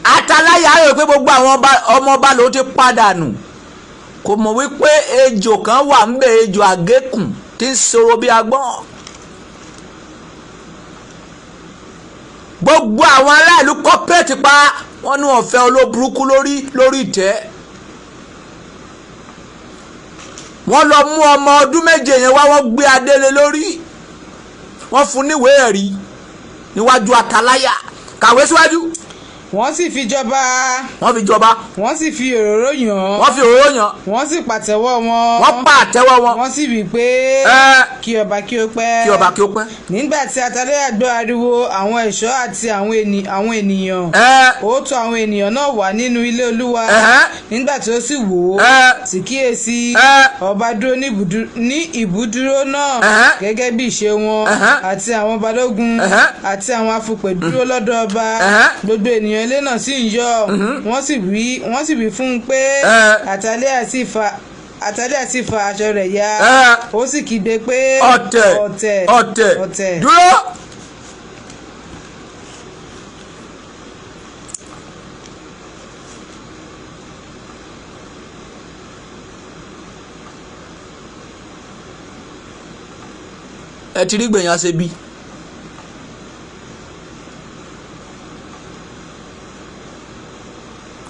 Ataláyà rò pé gbogbo àwọn ọmọ ọba ló ti padànù, kò mọ̀ wípé ejò kan wà ń bẹ, ejò àgékùn tí ń sọ̀rọ̀ bí agbọ́n. gbogbo àwọn aráàlú kọ́pẹ́ẹ̀tì pa wọ́n ní wọ́n fẹ́ olóburúkú lórí ìtẹ́. wọ́n lọ mú ọmọ ọdún méje yẹn wá, wọ́n gbé adé lé lórí, wọ́n fún níwèé ẹ̀rí níwájú Ataláyà. kàwé síwájú. wọ́n sì fi jọba. wọ́n sì fi òróró yàn. wọ́n sì pàtẹ́wọ́ wọn. wọ́n sì wí pé kí ọba kí ó pẹ́. nígbà tí Ataláyà gbọ́ ariwo àwọn ẹ̀ṣọ́ àti àwọn ènìyàn, ó tọ̀ àwọn ènìyàn náà wá nínú ilé Olúwa. nígbà tí ó sì wò ó, sì kíyèsí ọba dúró ní ibùdúró náà gẹ́gẹ́ bí ìṣe wọn, àti àwọn balógun àti àwọn afupẹ̀ dúró lọ́dọ̀ ọba. gbogbo ènìyàn ilé náà sì ń yọ̀. wọ́n sì wí fún un pé Ataláyà sì fa aṣọ rẹ̀ ya, ó sì kígbe pé ọ̀tẹ̀. dúró. ẹ ti rí gbẹ̀yìn aṣebi.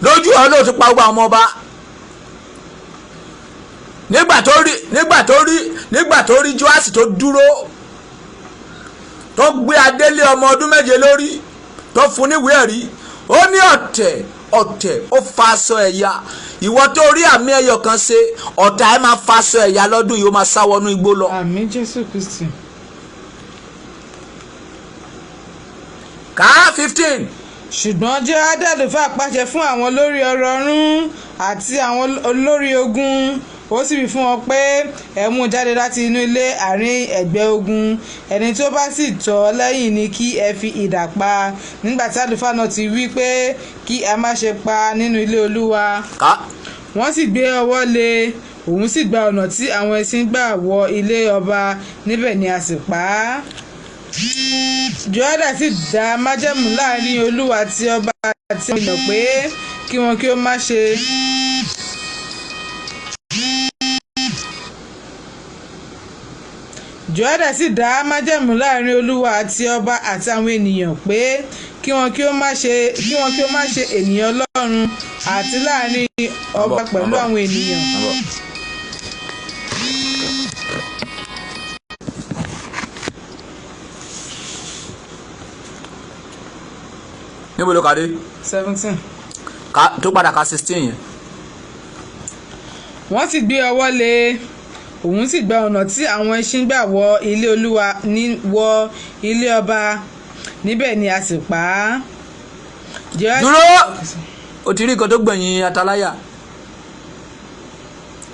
lójú ọ ló ti pa gbogbo àwọn ọba. nígbà tó rí Joaṣi tó dúró, tó gbé adélé ọmọ ọdún méje lórí, tó fún níwèé ẹ̀rí, ó ní ọ̀tẹ̀, ó fa aṣọ ẹ̀yà. ìwọ tó rí àmì ẹyọ kan ṣe, ọ̀tá ẹ máa fa aṣọ ẹ̀yà lọ́dún yìí, ó máa sá wọnú igbó lọ. àmín Jésù Kristi. ká 15. ṣùgbọ́n Joada àlùfáà pàṣẹ fún àwọn olórí ọ̀rọ̀run àti àwọn olórí ogun ó sì wí fún wọn pé ẹ mú jáde láti inú ilé àárín ẹ̀gbẹ́ ogun, ẹni tí ó bá sì tọ̀ ọ́ lẹ́yìn ni kí ẹ fi idà pa. Nígbà tí àlùfáà náà ti wí pé kí a má ṣe pa nínú ilé Olúwa, wọ́n sì gbé ọwọ́ lé e, òun sì gba ọ̀nà tí àwọn ẹṣin gbà wọ ilé ọba, níbẹ̀ ni a sì pa á. Jòádà sì dá májẹ̀mú láàrin Olúwa àti ọba àti àwọn ènìyàn pé kí wọn kí ó má ṣe Jòádà sì dá májẹ̀mú láàrin Olúwa àti ọba àti àwọn ènìyàn pé kí wọn kí ó má ṣe ènìyàn Ọlọ́run, àti láàrin ọba pẹ̀lú àwọn ènìyàn. níbo ló kàdé 17. tó padà ka 16 yẹn. Wọ́n sì gbé ọwọ́ lé e, òun sì gba ọ̀nà tí àwọn ẹṣin gbà wọ ilé Olúwa wọ ilé ọba, níbẹ̀ ni a sì pa á. dúró o ti rí nǹkan tó gbẹ̀yìn Ataláyà,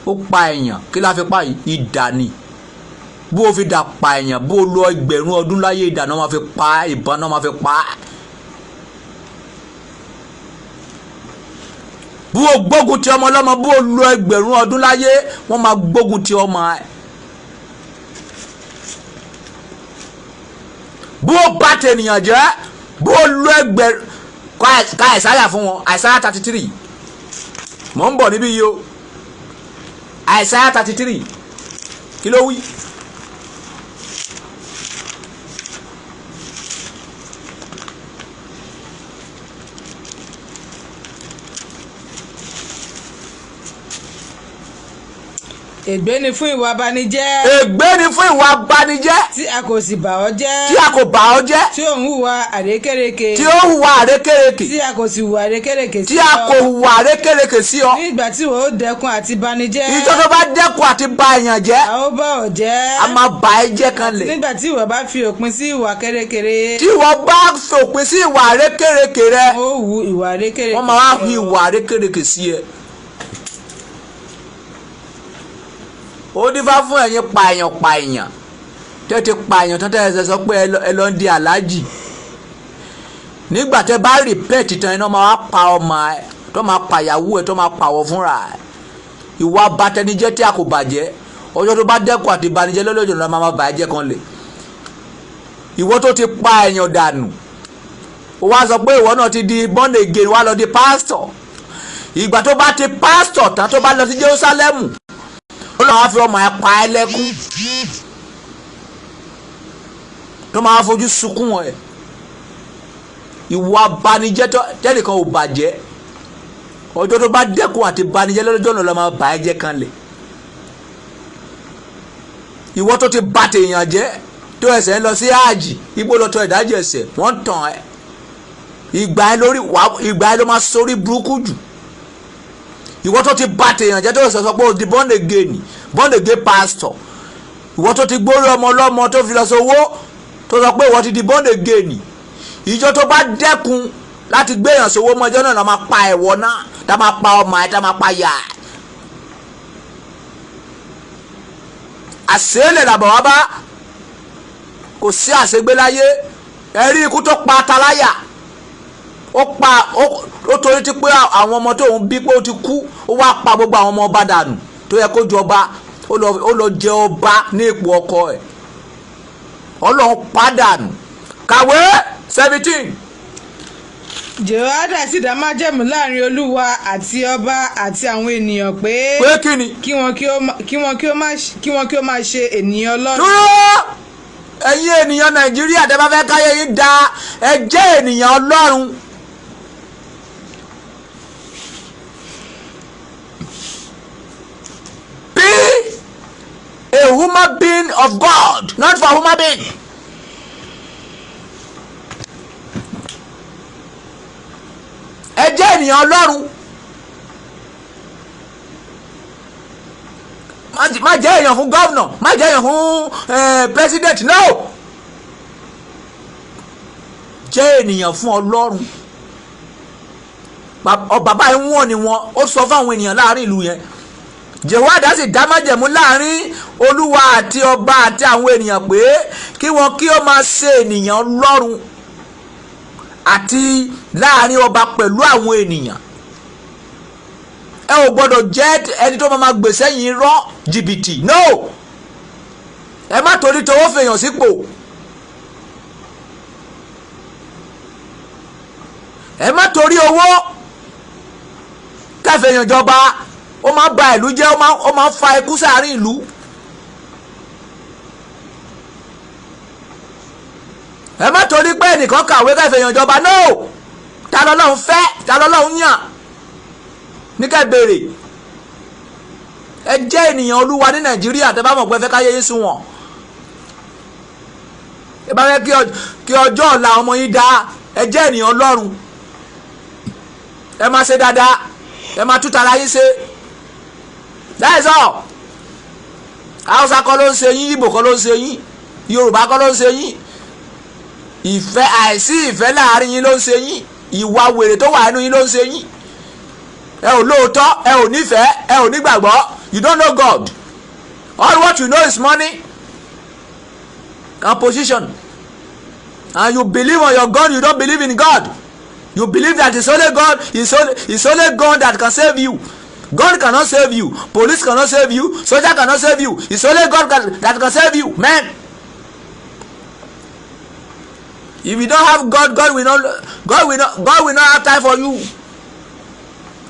ó pa èèyàn. kí la fi pa yìí? idà ni. bó o fi dà pa èèyàn, bó o lọ ẹgbẹ̀rún ọdún láyé, idà náà máa fi pa á, ìbọn náà máa fi pa á. bó o gbógun ti ọmọ ọlọ́mọ, bó o lọ ẹgbẹ̀rún ọdún láyé, wọ́n máa gbógun ti ọmọ ẹ̀. bó o bá tènìyàn jẹ́, bó o lọ ẹgbẹ̀rún, ká Àìsáyà fún wọn, Àìsáyà 33 mò ń bọ̀ níbí yìí o. Àìsáyà 33 kí ló wí? Ègbé ni fún ìwà abanijẹ́. ègbé ni fún ìwà abanijẹ́. tí a kò sì bà ọ́ jẹ́. tí a kò bà ọ́ jẹ́. tí ó ń hùwà àrékérekè. tí ó hùwà àrékérekè. tí a kò sì hùwà àrékérekè sí ọ. tí a kò hùwà àrékérekè sí ọ. ní ìgbà tí wọ́n ó dẹ́kun àti banijẹ́. ìjọ tó bá dẹ́kun àti bà èèyàn jẹ́. a ó bà ọ́ jẹ́. a máa bà ẹ́ jẹ́ kan lè. nígbà tí ìwọ bá fi òpin sí ìwà kérékèré. tí ìwọ bá fòpin sí ìwà àrékérekè rẹ. wọ́n ó hu ìwà àrékérekè. wọ́n máa wá hu ìwà àrékérekè sí ẹ. ó dífá fún ẹ̀yin pààyàn tẹ́tí pààyàn tán tẹ́tí sọ pé ẹ lọ ń di aláàjì. nígbà tẹ́ bá rìpẹ́ẹ̀tì tán iná máa pa ọmọ ẹ, tó máa pàyàwó ẹ, tó máa pàwọ̀ fúnra ẹ. ìwà abatẹnijẹ́ tí a kò bàjẹ́, ọjọ́ tó bá dẹ́kun àti ìbanijẹ́ lọ́lọ́jọ́ ló máa bà ẹ́ jẹ́ kan lè. ìwọ tó ti pa èèyàn dànù, ó wá sọ pé ìwọ náà ti di born again, wá lọ di pásítọ̀. ìgbà tó bá ti pásítọ̀ tán, tó bá lọ sí Jerúsálẹ́mù, ó lọ́wọ́ fi ọmọ ẹ̀ pa ẹ́ lẹ́kún, tó máa fojú sunkún ẹ̀. ìwà abanijẹ́ tẹ́nìkan ò bàjẹ́, ọjọ́ tó bá dẹ́kun àti banijẹ́ lọ́jọ́ náà ló máa bà ẹ́ jẹ́ kan lè. ìwọ tó ti bà tèèyàn jẹ́, tó ẹsẹ̀ ń lọ sí àjì, igbó lọ tọ ìdájọ́ ẹsẹ̀, wọ́n tàn ẹ́. ìgbà ẹ ló máa sórí burúkú jù. ìwọ tó ti bà tèèyàn jẹ́, tó sọ pé o di born again pastor. ìwọ tó ti gbórí ọmọ ọlọ́mọ tó fi lọ sówó, tó sọ pé ìwọ ti di born again. ìjọ tó bá dẹ́kun láti gbéyàn sówó mọ́jọ́ náà la máa pa ẹ̀wọ̀ náà, tá máa pa ọmọ ẹ̀, tá máa pa yà ẹ̀. àṣẹ́lẹ̀ làbọ̀ wá bá, kò sí àṣegbé láyé. ẹ rí ikú tó pa Ataláyà, ó torí ti pé àwọn ọmọ tó ń bí pé ó ti kú, ó wá pa gbogbo àwọn ọmọ ọba dànù tó yẹ kó jọba, ó lọ jẹ ọba ní ipò ọkọ ẹ̀. Ọlọ́run pa dànù. kàwé 17. Jòádà sì dá májẹ̀mú láàrin Olúwa àti ọba àti àwọn ènìyàn pé kí ni? kí wọn kí ó má ṣe ènìyàn Ọlọ́run. dúró ẹ̀yin ènìyàn Nàìjíríà, tẹ́ bá fẹ́ káyé yín da, ẹ jẹ́ ènìyàn Ọlọ́run. A human being of God, not for human being. ẹ jẹ́ ènìyàn Ọlọ́run. má jẹ́ èèyàn fún gọ́vnà, má jẹ́ èèyàn fún president, no. jẹ́ ènìyàn fún Ọlọ́run. bàbá yìí wọ́n ni wọ́n, ó sọ fún àwọn ènìyàn láàrin ìlú yẹn, Jehoiada sì dá májẹ̀mú láàrin olúwa àti ọba àti àwọn ènìyàn pé kí wọn kí ó máa ṣe ènìyàn Ọlọ́run àti láàrin ọba pẹ̀lú àwọn ènìyàn. Ẹ ò gbọ́dọ̀ jẹ́ ẹni tó máa gbèsè yìí rọ́ jìbìtì. No, ẹ má torí towó fèèyàn sípò. Ẹ má torí owó kẹfẹ̀yàn jọba. Ó máa ba ìlú jẹ́, ó máa fa ikú sáàrin ìlú. Ẹ má torí pé ẹnìkan kàwé kẹfẹ̀yàn jọba. No, ta lọ́lọ́run fẹ́, ta lọ́lọ́run yàn ní ká béèrè. Ẹ jẹ́ ènìyàn Olúwa ní Nàìjíríà tẹ́ bá mọ̀ pé fẹ́ káyé yín sún wọn. Ẹ bá fẹ́ kí ọjọ́ ọ̀la ọmọ yín dá, ẹ jẹ́ ènìyàn Ọlọ́run. Ẹ máa ṣe dáadáa, ẹ máa tútara yín ṣe. That is all. Hausa kọ́ ló ń ṣe yín, Ìgbò kọ́ ló ń ṣe yín, Yorùbá kọ́ ló ń ṣe yín. Ìfẹ́, àìsí ìfẹ́ láàrin yín ló ń ṣe yín. Ìwà wèrè tó wà nínú yín ló ń ṣe yín. Ẹ ò lóòótọ́, ẹ ò nífẹ̀ẹ́, ẹ ò nígbàgbọ́. You don't know God. All what you know is money and position. And you believe on your God, you don't believe in God. You believe that it's only God, it's only God that can save you. God cannot save you. Police cannot save you. Soldier cannot save you. It's only God that can save you, man. If you don't have God, God will not have time for you.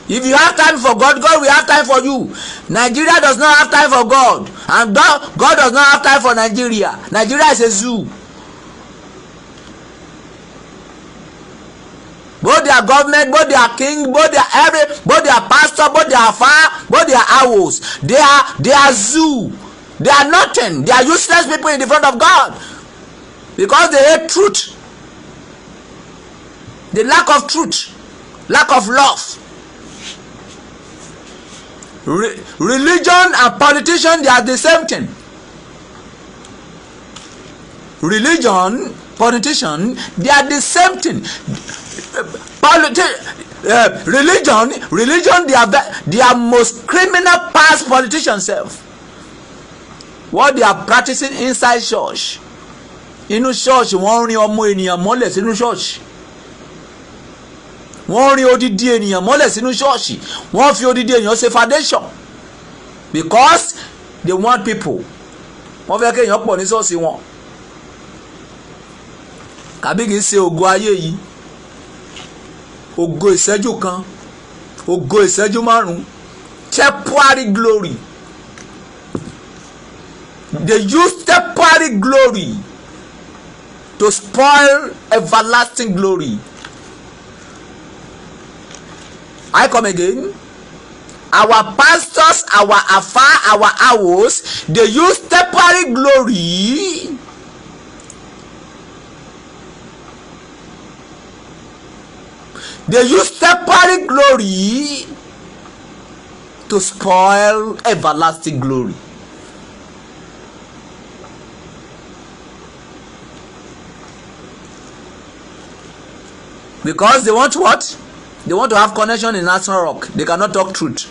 If you have time for God, God will have time for you. Nigeria does not have time for God, and God does not have time for Nigeria. Nigeria is a zoo. Both their government, both their king, both their pastor, both their afar, both their owls, they are zoo. They are nothing. They are useless people in the front of God because they hate truth. The lack of truth, lack of love. Religion and politician, they are the same thing. Religion, politician, they are the same thing. Religion, they are most criminal past politicians self. What they are practicing inside church. Inú church wọ́n rin ọmọ ènìyàn mọ́lẹ̀ sínú church. Wọ́n rin odidi ènìyàn mọ́lẹ̀ sínú church. Wọ́n fi odidi ènìyàn ṣe foundation. Because they want people. Wọ́n fẹ́ kéèyàn pọ̀ ní ṣọ́ọ̀ṣì wọn. Kàbí kìí ṣe ògo ayé yìí. Ògo ìṣẹ́jú kan, ògo ìṣẹ́jú márùn-ún, temporary glory. They use temporary glory to spoil everlasting glory. I come again. Our pastors, our afar, our owls, they use temporary glory to spoil everlasting glory. Because they want what? They want to have connection in National Rock. They cannot talk truth.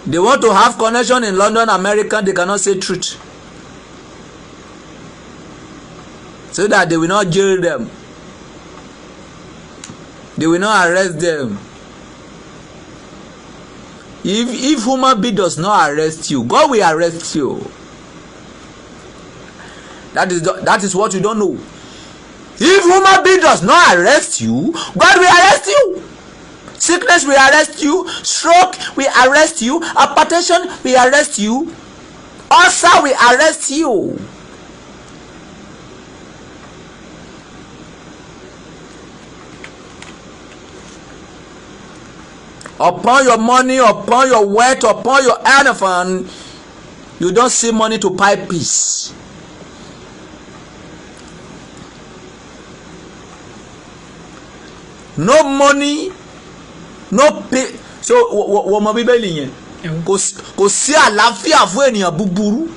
They want to have connection in London, America. They cannot say truth. So that they will not jail them. They will not arrest them. If human being does not arrest you, God will arrest you. That is what you don't know. If human being does not arrest you, God will arrest you. Sickness will arrest you. Stroke will arrest you. Hypertension will arrest you. Ulcer will arrest you. Upon your money, upon your wealth, upon your anything, you don't see money to buy peace. No money, no pay. So wọ́n mọ bíbélì yẹn kò sí àlàáfíà fún ènìyàn búburú.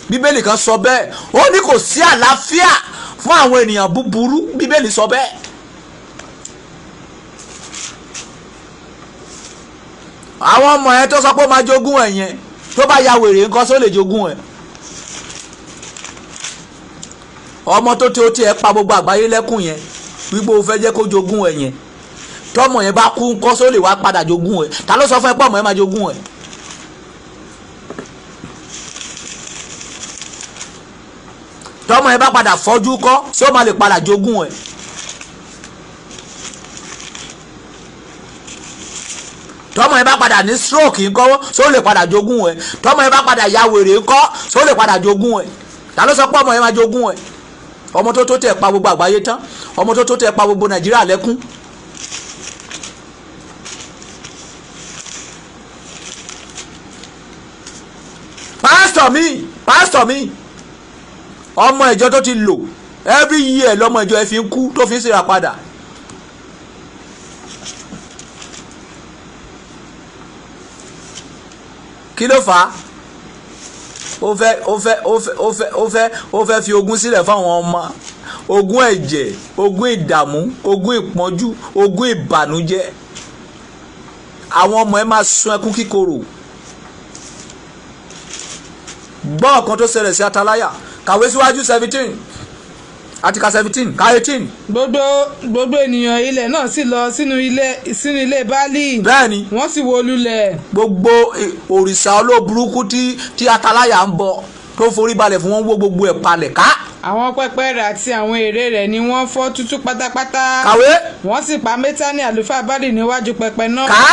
Bíbélì kan sọ bẹ́ẹ̀, ó ní kò sí àlàáfíà fún àwọn ènìyàn búburú. Bíbélì sọ bẹ́ẹ̀. àwọn ọmọ ẹ tó sọ pé ó máa jogún ẹ yẹn tó bá ya wèrè nǹkan só lè jogún ẹ. ọmọ tó tiẹ̀ pa gbogbo àgbáyé lẹ́kùn yẹn wípé o fẹ́ jẹ́ kó jogún ẹ yẹn tọ́mọ yẹn bá kú nǹkan só lè wá padà jogún ẹ. ta ló sọ fún ẹ pé ọmọ yẹn máa jogún ẹ. tọ́mọ yẹn bá padà fọ́jú kọ́ ṣé ó máa lè padà jogún ẹ. tọ́mọ yẹn bá padà ní stroke ńkọ́ ṣé ó lè padà jogún ẹ. tọ́mọ yẹn bá padà ya wèrè ńkọ́ ṣé ó lè padà jogún ẹ. ta ló sọ pé ọmọ yẹn máa jogún ẹ. ọmọ tó tẹ̀ pa gbogbo àgbáyé tán ọmọ tó tẹ̀ pa gbogbo Nàìjíríà lẹ́kún. pásítọ̀ mi ọmọ ìjọ tó ti lò every year lọmọ ìjọ ẹ fi ń kú tó fi ń ṣèrà padà. kí ló fà á ó fẹ́ fi ogún sílẹ̀ fáwọn ọmọ ogún ẹ̀jẹ̀ ogún ìdààmú ogún ìpọ́njú ogún ìbànújẹ́ àwọn ọmọ ẹ máa sun ẹkún kíkorò. gbọ́ ọ̀kan tó ṣẹlẹ̀ sí Atalaya kàwé síwájú 17 àti ka 17 ka 18. gbogbo ènìyàn ilẹ̀ náà sì lọ sínú ilé Báálì. bẹ́ẹ̀ni wọ́n sì wó lulẹ̀. gbogbo òrìṣà olóburúkú tí Atalaya ń bọ tó forí balẹ̀ fún wọn wó gbogbo ẹ̀ palẹ̀ ká. àwọn pẹpẹ rẹ̀ àti àwọn ère rẹ̀ ni wọ́n fọ́ tútú pátápátá. kàwé. wọ́n sì pa Mẹ́tánì àlùfáà Báálì níwájú pẹpẹ náà. ká.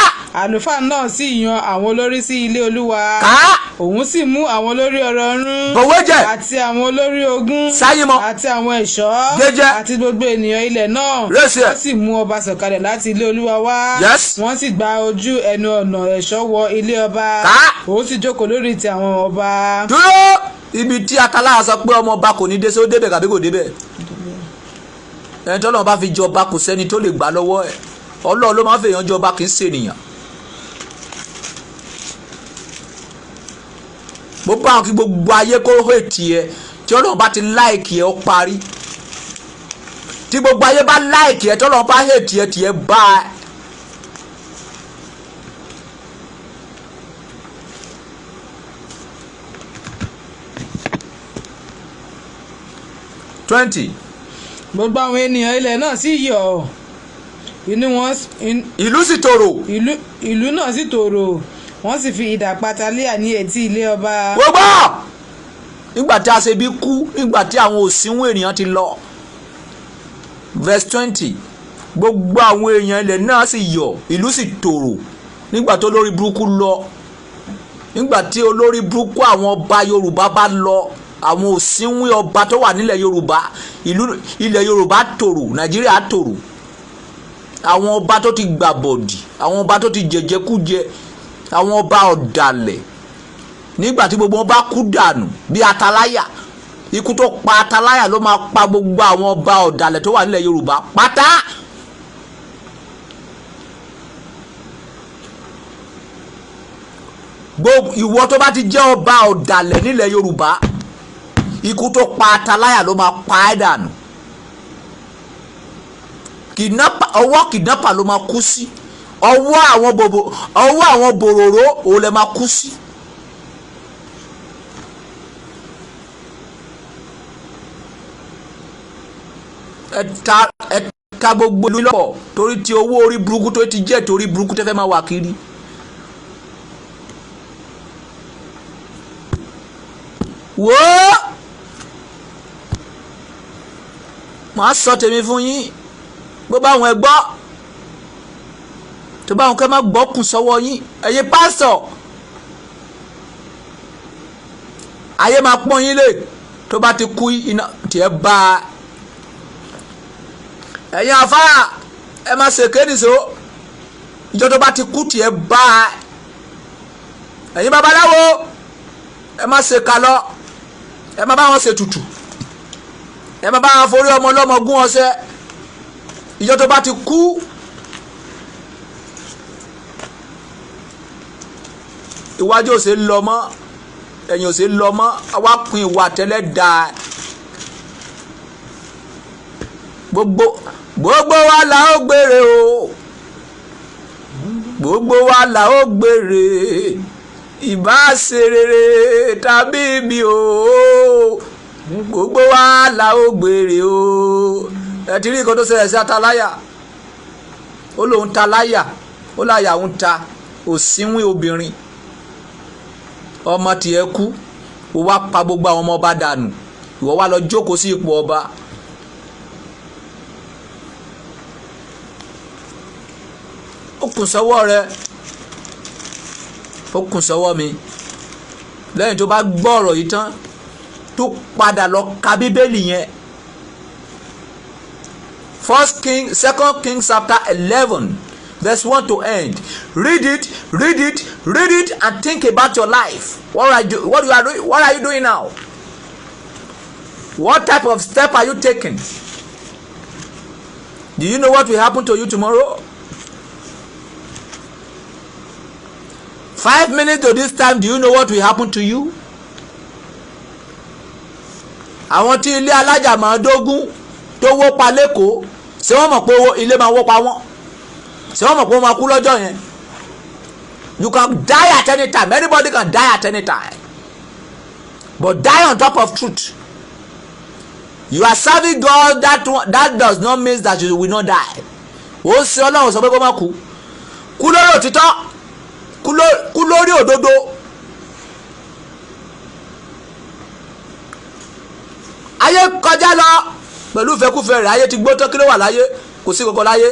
àlùfáà náà sì yan àwọn olórí sí ilé Olúwa. ká. òun sì mú àwọn olórí ọ̀rọ̀ọ̀rún. bọ̀wé jẹ. àti àwọn olórí ogun. sáyémọ. àti àwọn ẹ̀ṣọ́. jẹjẹ. àti gbogbo ènìyàn ilẹ̀ náà. rẹ́sì ẹ̀. wọ́n sì mú ọba sọ̀kalẹ̀ láti ilé Olúwa wá. yes. wọ́n sì gba ojú ẹnu ọ̀nà ẹ̀ṣọ́ wọ ilé ọba. ká. òun sì jókòó lórí ìtẹ́ àwọn ọba. dúró ibi tí Atalaya sọ pé ọmọ ọba kò ní dé sí ó débẹ̀ kàbí kò débẹ̀. ẹni tọ́lọ́run bá fi jọba kò sẹ́ni tó lè gbà lọ́wọ́ ẹ̀ Ọlọ́run ló máa ń fèèyàn jọba kì í ṣe ènìyàn. bó bá wọn kí gbogbo ayé kó hètì ẹ tí Ọlọ́run bá ti láìkì ẹ ó parí tí gbogbo ayé bá láìkì ẹ tí Ọlọ́run bá hètì ẹ tì ẹ bá ẹ. gbogbo àwọn ènìyàn ilẹ̀ náà sì yọ̀ inú wọn. ìlú sì tòrò. ìlú náà sì tòrò wọ́n sì fi idà pa Atalaya ní etí ilé ọba. gbogbo nígbà tí aṣebi kú nígbà tí àwọn òsínwó ènìyàn ti lọ. verse 20 gbogbo àwọn èèyàn ilẹ̀ náà sì yọ̀ ìlú sì tòrò nígbà tó olórí burúkú lọ nígbà tí olórí burúkú àwọn ọba Yorùbá bá lọ àwọn òsínwó ọba tó wà nílẹ̀ Yorùbá ilẹ̀ Yorùbá tòrò Nàìjíríà tòrò àwọn ọba tó ti gbàbọ̀dì àwọn ọba tó ti jẹjẹkújẹ àwọn ọba ọ̀dàlẹ̀ nígbà tí gbogbo wọn bá kú dànù bí Atalaya ikú tó pa Atalaya ló máa pa gbogbo àwọn ọba ọ̀dàlẹ̀ tó wà nílẹ̀ Yorùbá pátá. ìwọ tó bá ti jẹ́ ọba ọ̀dàlẹ̀ nílẹ̀ Yorùbá ikú tó pa Atalaya ló máa pa ẹ́ dànù. ọwọ́ kìdnápà ló máa kú sí ọwọ́ àwọn bòròró òun lè máa kú sí. ẹ̀ka gbogbo ìlú lọ́pọ̀ torí ti owó orí burúkú tó ti jẹ́ torí burúkú tẹ́fẹ́ máa wà kiri. wò ó màá sọ tèmi fún yín bó bá àwọn ẹgbọ́ tó bá àwọn kẹ́ máa gbọ́kùn sọ́wọ́ yín ẹ̀yin pásítọ̀ ayé máa pọ́n yín lé tó bá ti kú iná tiẹ̀ bá a ẹ̀yin àfáà ẹ máa ṣèké nìṣó ìjọ tó bá ti kú tiẹ̀ bá a ẹ̀yin babaláwo ẹ máa ṣèkà lọ ẹ máa bá wọn ṣètùtù ẹ máa bá wọn forí ọmọ ọlọ́mọ gún ọṣẹ ìjọ tó bá ti kú iwájú ò ṣe lọ mọ́ ẹ̀yìn ò ṣe lọ mọ́ àwa pin ìwà tẹ́lẹ̀ dáa gbogbo wa la ó gbére o gbogbo wa là ó gbèrè ìbá ṣe rere tàbí ibi o gbogbo wa là ó gbèrè o. ẹ ti rí nǹkan tó ṣẹlẹ̀ sí Atáláyà ó lóun ta láyà ó láyà òun ta òsínwín obìnrin ọmọ tiẹ̀ kú ó wá pa gbogbo àwọn ọmọ ọba dànù ìwọ wá lọ jókòó sí ipò ọba. ó kùn sọ́wọ́ rẹ ó kùn sọ́wọ́ mi lẹ́yìn tó bá gbọ́ ọ̀rọ̀ yìí tán tó padà lọ ka bíbélì yẹn Second Kings chapter 11 verse 1 to end. Read it and think about your life. What are you doing now? What type of step are you taking? Do you know what will happen to you tomorrow? 5 minutes to this time, do you know what will happen to you? Àwọn tí ilé alájà máa dógún tó wó pa lẹ́kọ̀ọ́ ṣé wọ́n mọ̀ pé ilé máa wó pa wọ́n? Ṣé wọ́n mọ̀ pé wọ́n máa kú lọ́jọ́ yẹn? You can die at any time. Anybody can die at any time. But die on top of truth. You are serving God, that does not mean that you will not die. Ó ṣe Ọlọ́run sọ pé kó má kú. Kú lórí òtítọ́. Kú lórí òdodo. Ayé kọjá lọ pẹ̀lú ìfẹ́kúfẹ́ rẹ̀. Ayé ti gbó tán, kí ló wà láyé? Kò sí kankan láyé.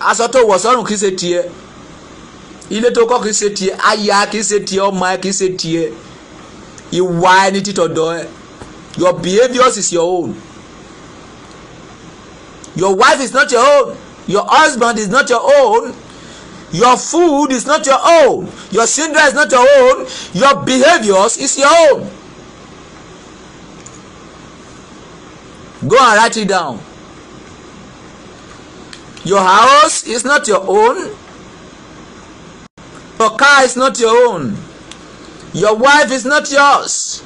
Aṣọ tó wọ̀ sọ́rùn kì í ṣe tiẹ̀. Ilé tó kọ́ kì í ṣe tiẹ̀. Aya kì í ṣe tiẹ̀. Ọmọ ẹ kì í ṣe tiẹ̀. Ìwà ẹni títọ̀dọ̀ ẹ. Your behaviours is your own. Your wife is not your own. Your husband is not your own. Your food is not your own. Your children is not your own. Your behaviors is your own. Go and write it down. Your house is not your own. Your car is not your own. Your wife is not yours.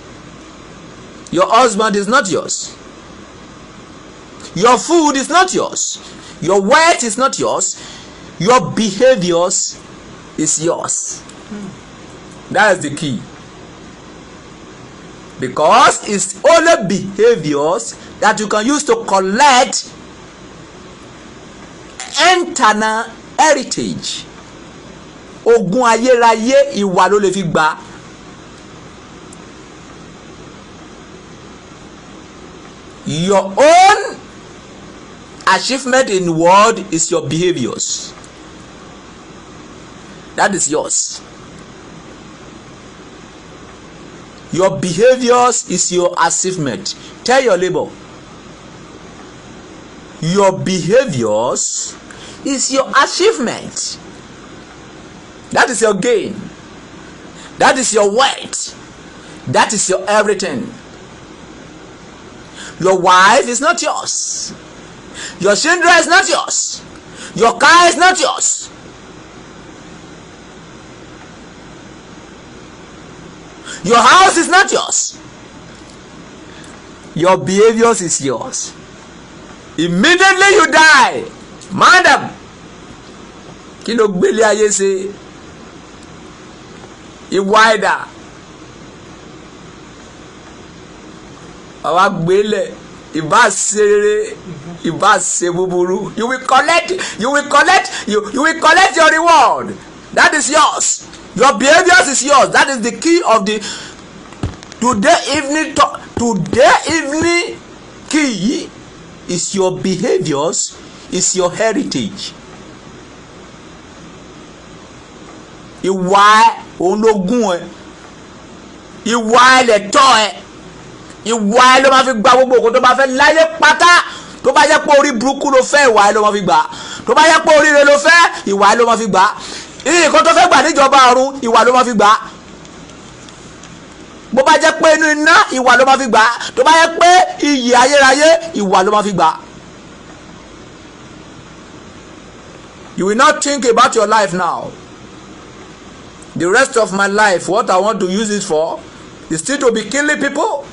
Your husband is not yours. Your food is not yours. Your wealth is not yours. Your behaviors is yours. That is the key. Because it's only behaviors that you can use to collect internal heritage. Ogun ayérayé ìwà ló lè fi gbà. Your own achievement in the world is your behaviors. That is yours. Your behaviors is your achievement. Tell your neighbor. Your behaviors is your achievement. That is your gain. That is your wealth. That is your everything. Your wife is not yours. Your children is not yours. Your car is not yours. Your house is not yours. Your behaviors is yours. Immediately you die, madam, kí ló gbélé ayé ṣe? Ìwà ẹ̀dá. Àwa gbélé ìbá ṣe rere, ìbá ṣe búburú. You will collect your reward. That is yours. Your behaviors is yours. That is the key of the today evening key is your behaviors, is your heritage. Ìwà òun ló gún ẹ. Ìwà ẹlẹ́tọ́ ẹ. Ìwà ẹ ló máa fi gba gbogbo òkú tó bá fẹ́ láyé pátá. Tó bá yẹ pé orí burúkú ló fẹ́, ìwà ẹ ló máa fi gbà. Tó bá yẹ pé oríire ló fẹ́, ìwà ẹ ló máa fi gbà. Nǹkan tó fẹ́ gbà níjọba ọ̀run, ìwà ló máa fi gbà. Bó bá jẹ́ pé inú iná, ìwà ló máa fi gbà. Tó bá yẹ pé iyì ayérayé, ìwà ló máa fi gbà. You will not think about your life now. The rest of my life, what I want to use it for, is it to be killing people?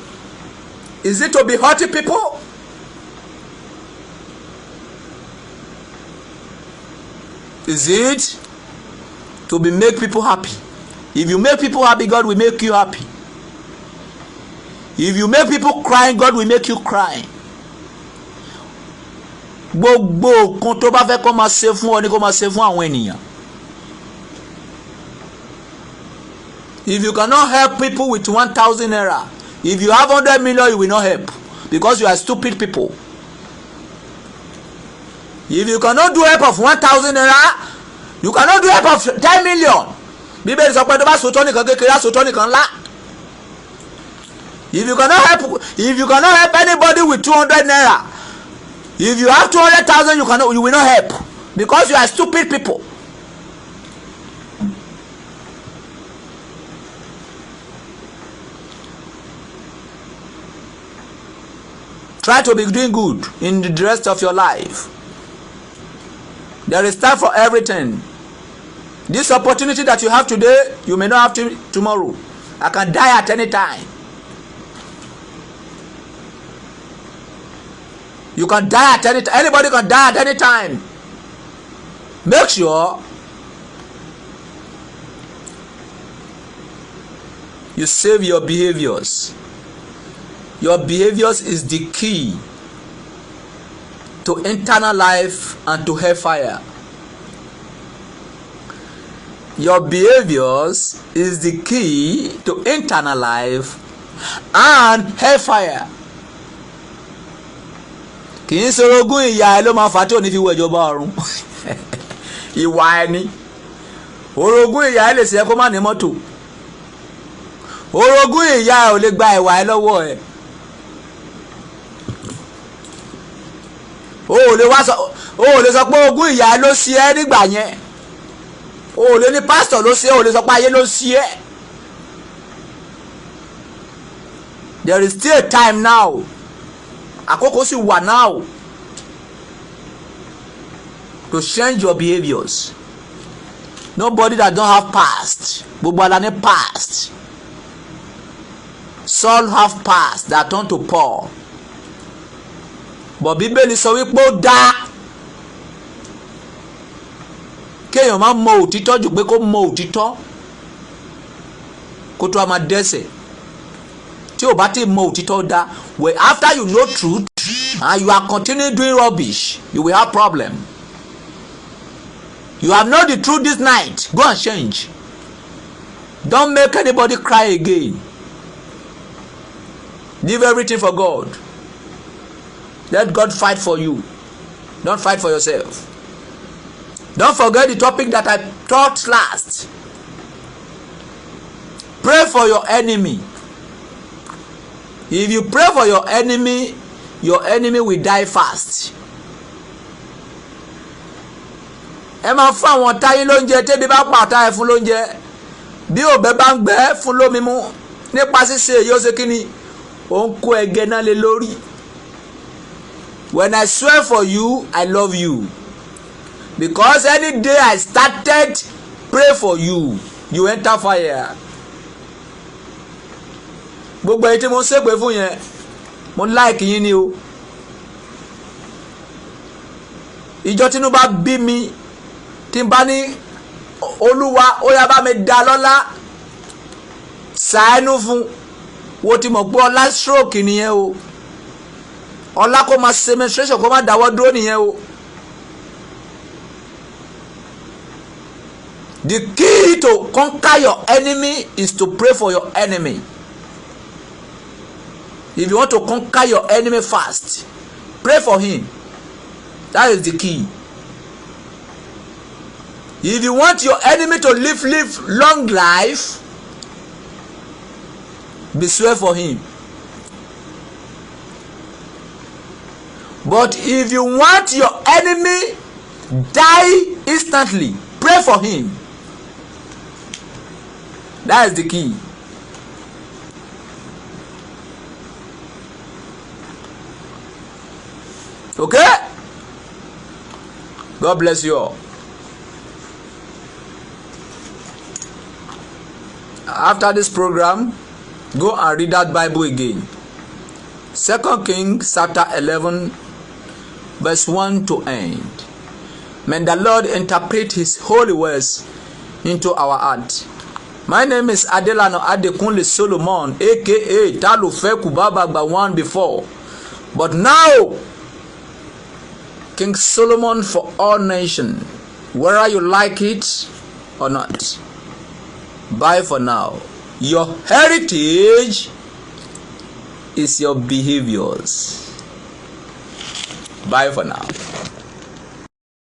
Is it to be hurting people? Is it to be make people happy. If you make people happy, God will make you happy. If you make people cry, God will make you cry. Gbogbo nǹkan tó bá fẹ́ kó máa ṣe fún ọ ni kó máa ṣe fún àwọn ènìyàn. If you cannot help people with 1,000 naira, if you have 100 million, you will not help because you are stupid people. If you cannot do help of 1,000 naira, you cannot do help of 10 million. Bíbélì sọ pé tó bá sòtọ́ nìkan kékeré á sòtọ́ nìkan ńlá. If you cannot help anybody with 200 naira, if you have 200,000, you will not help because you are stupid people. Try to be doing good in the rest of your life. There is time for everything. This opportunity that you have today, you may not have to tomorrow. I can die at any time. You can die at any time. Anybody can die at any time. Make sure you save your behaviors. Your behaviors is the key to eternal life and to hellfire. Your behaviors is the key to eternal life and hellfire. Kì í sorogún ìyá ẹ ló máa fà tí ò ní fi wọ ìjọba ọ̀run. Ìwà ẹni. Orogún ìyá ẹ lè ṣe kó má ní mọ́tò. Orogún ìyá ẹ ò lè gba ìwà ẹ lọ́wọ́ ẹ. O ò lè sọ pé ogún ìyá ẹ ló ṣe ẹ́ nígbà yẹn. O ò lè ní pásítọ̀ ló ṣe é, o ò lè sọ pé ayé ló ṣe ẹ́. There is still a time now. Àkókò sì wà now to change your behaviors. Nobody that don't have past. Gbogbo ala ní past. Saul have past that turn to Paul. But Bíbélì sọ wípé ó dá kéèyàn máa mọ òtítọ́ jù pé kó mọ òtítọ́ kó tó a máa dẹ́ṣẹ̀. Tí o bá ti mọ òtítọ́ dá, well, after you know truth and you are continuing doing rubbish, you will have problem. You have known the truth this night, go and change. Don't make anybody cry again. Leave everything for God. Let God fight for you. Don't fight for yourself. Don't forget the topic that I taught last. Pray for your enemy. If you pray for your enemy will die fast. Ẹ máa fún àwọn táyé lóúnjẹ tẹ́bí bá pa àtàyè fún lóúnjẹ. Bí òbẹ́ bá ń gbẹ́ fún lómi mú nípa ṣíṣe èyí ó ṣe kí ni ó ń kó ẹgẹ náà lé lórí. When I swear for you, I love you. Because any day I started pray for you, you enter fire. Gbogbo èyí tí mo ṣépè fún yẹn, mo like yín ni o. Ìjọ tínú bá bí mi, tí n bá ní Olúwa ó yá bá mi dá lọ́lá, ṣàánú fún, wo ti mọ̀ pé ọlá stroke nìyẹn o. Ọlá kó máa ṣe menstruation kó máa dáwọ́ dúró nìyẹn o. The key to conquer your enemy is to pray for your enemy. If you want to conquer your enemy fast, pray for him. That is the key. If you want your enemy to live long life, be swear for him. But if you want your enemy die instantly, pray for him. That is the key. Okay? God bless you all. After this program, go and read that Bible again. 2 Kings chapter 11 verse 1 to end. May the Lord interpret his holy words into our heart. My name is Adelano Adekunle Solomon, aka Talufe Kubabagba one before. But now, King Solomon for all nations, whether you like it or not. Bye for now. Your heritage is your behaviors. Bye for now.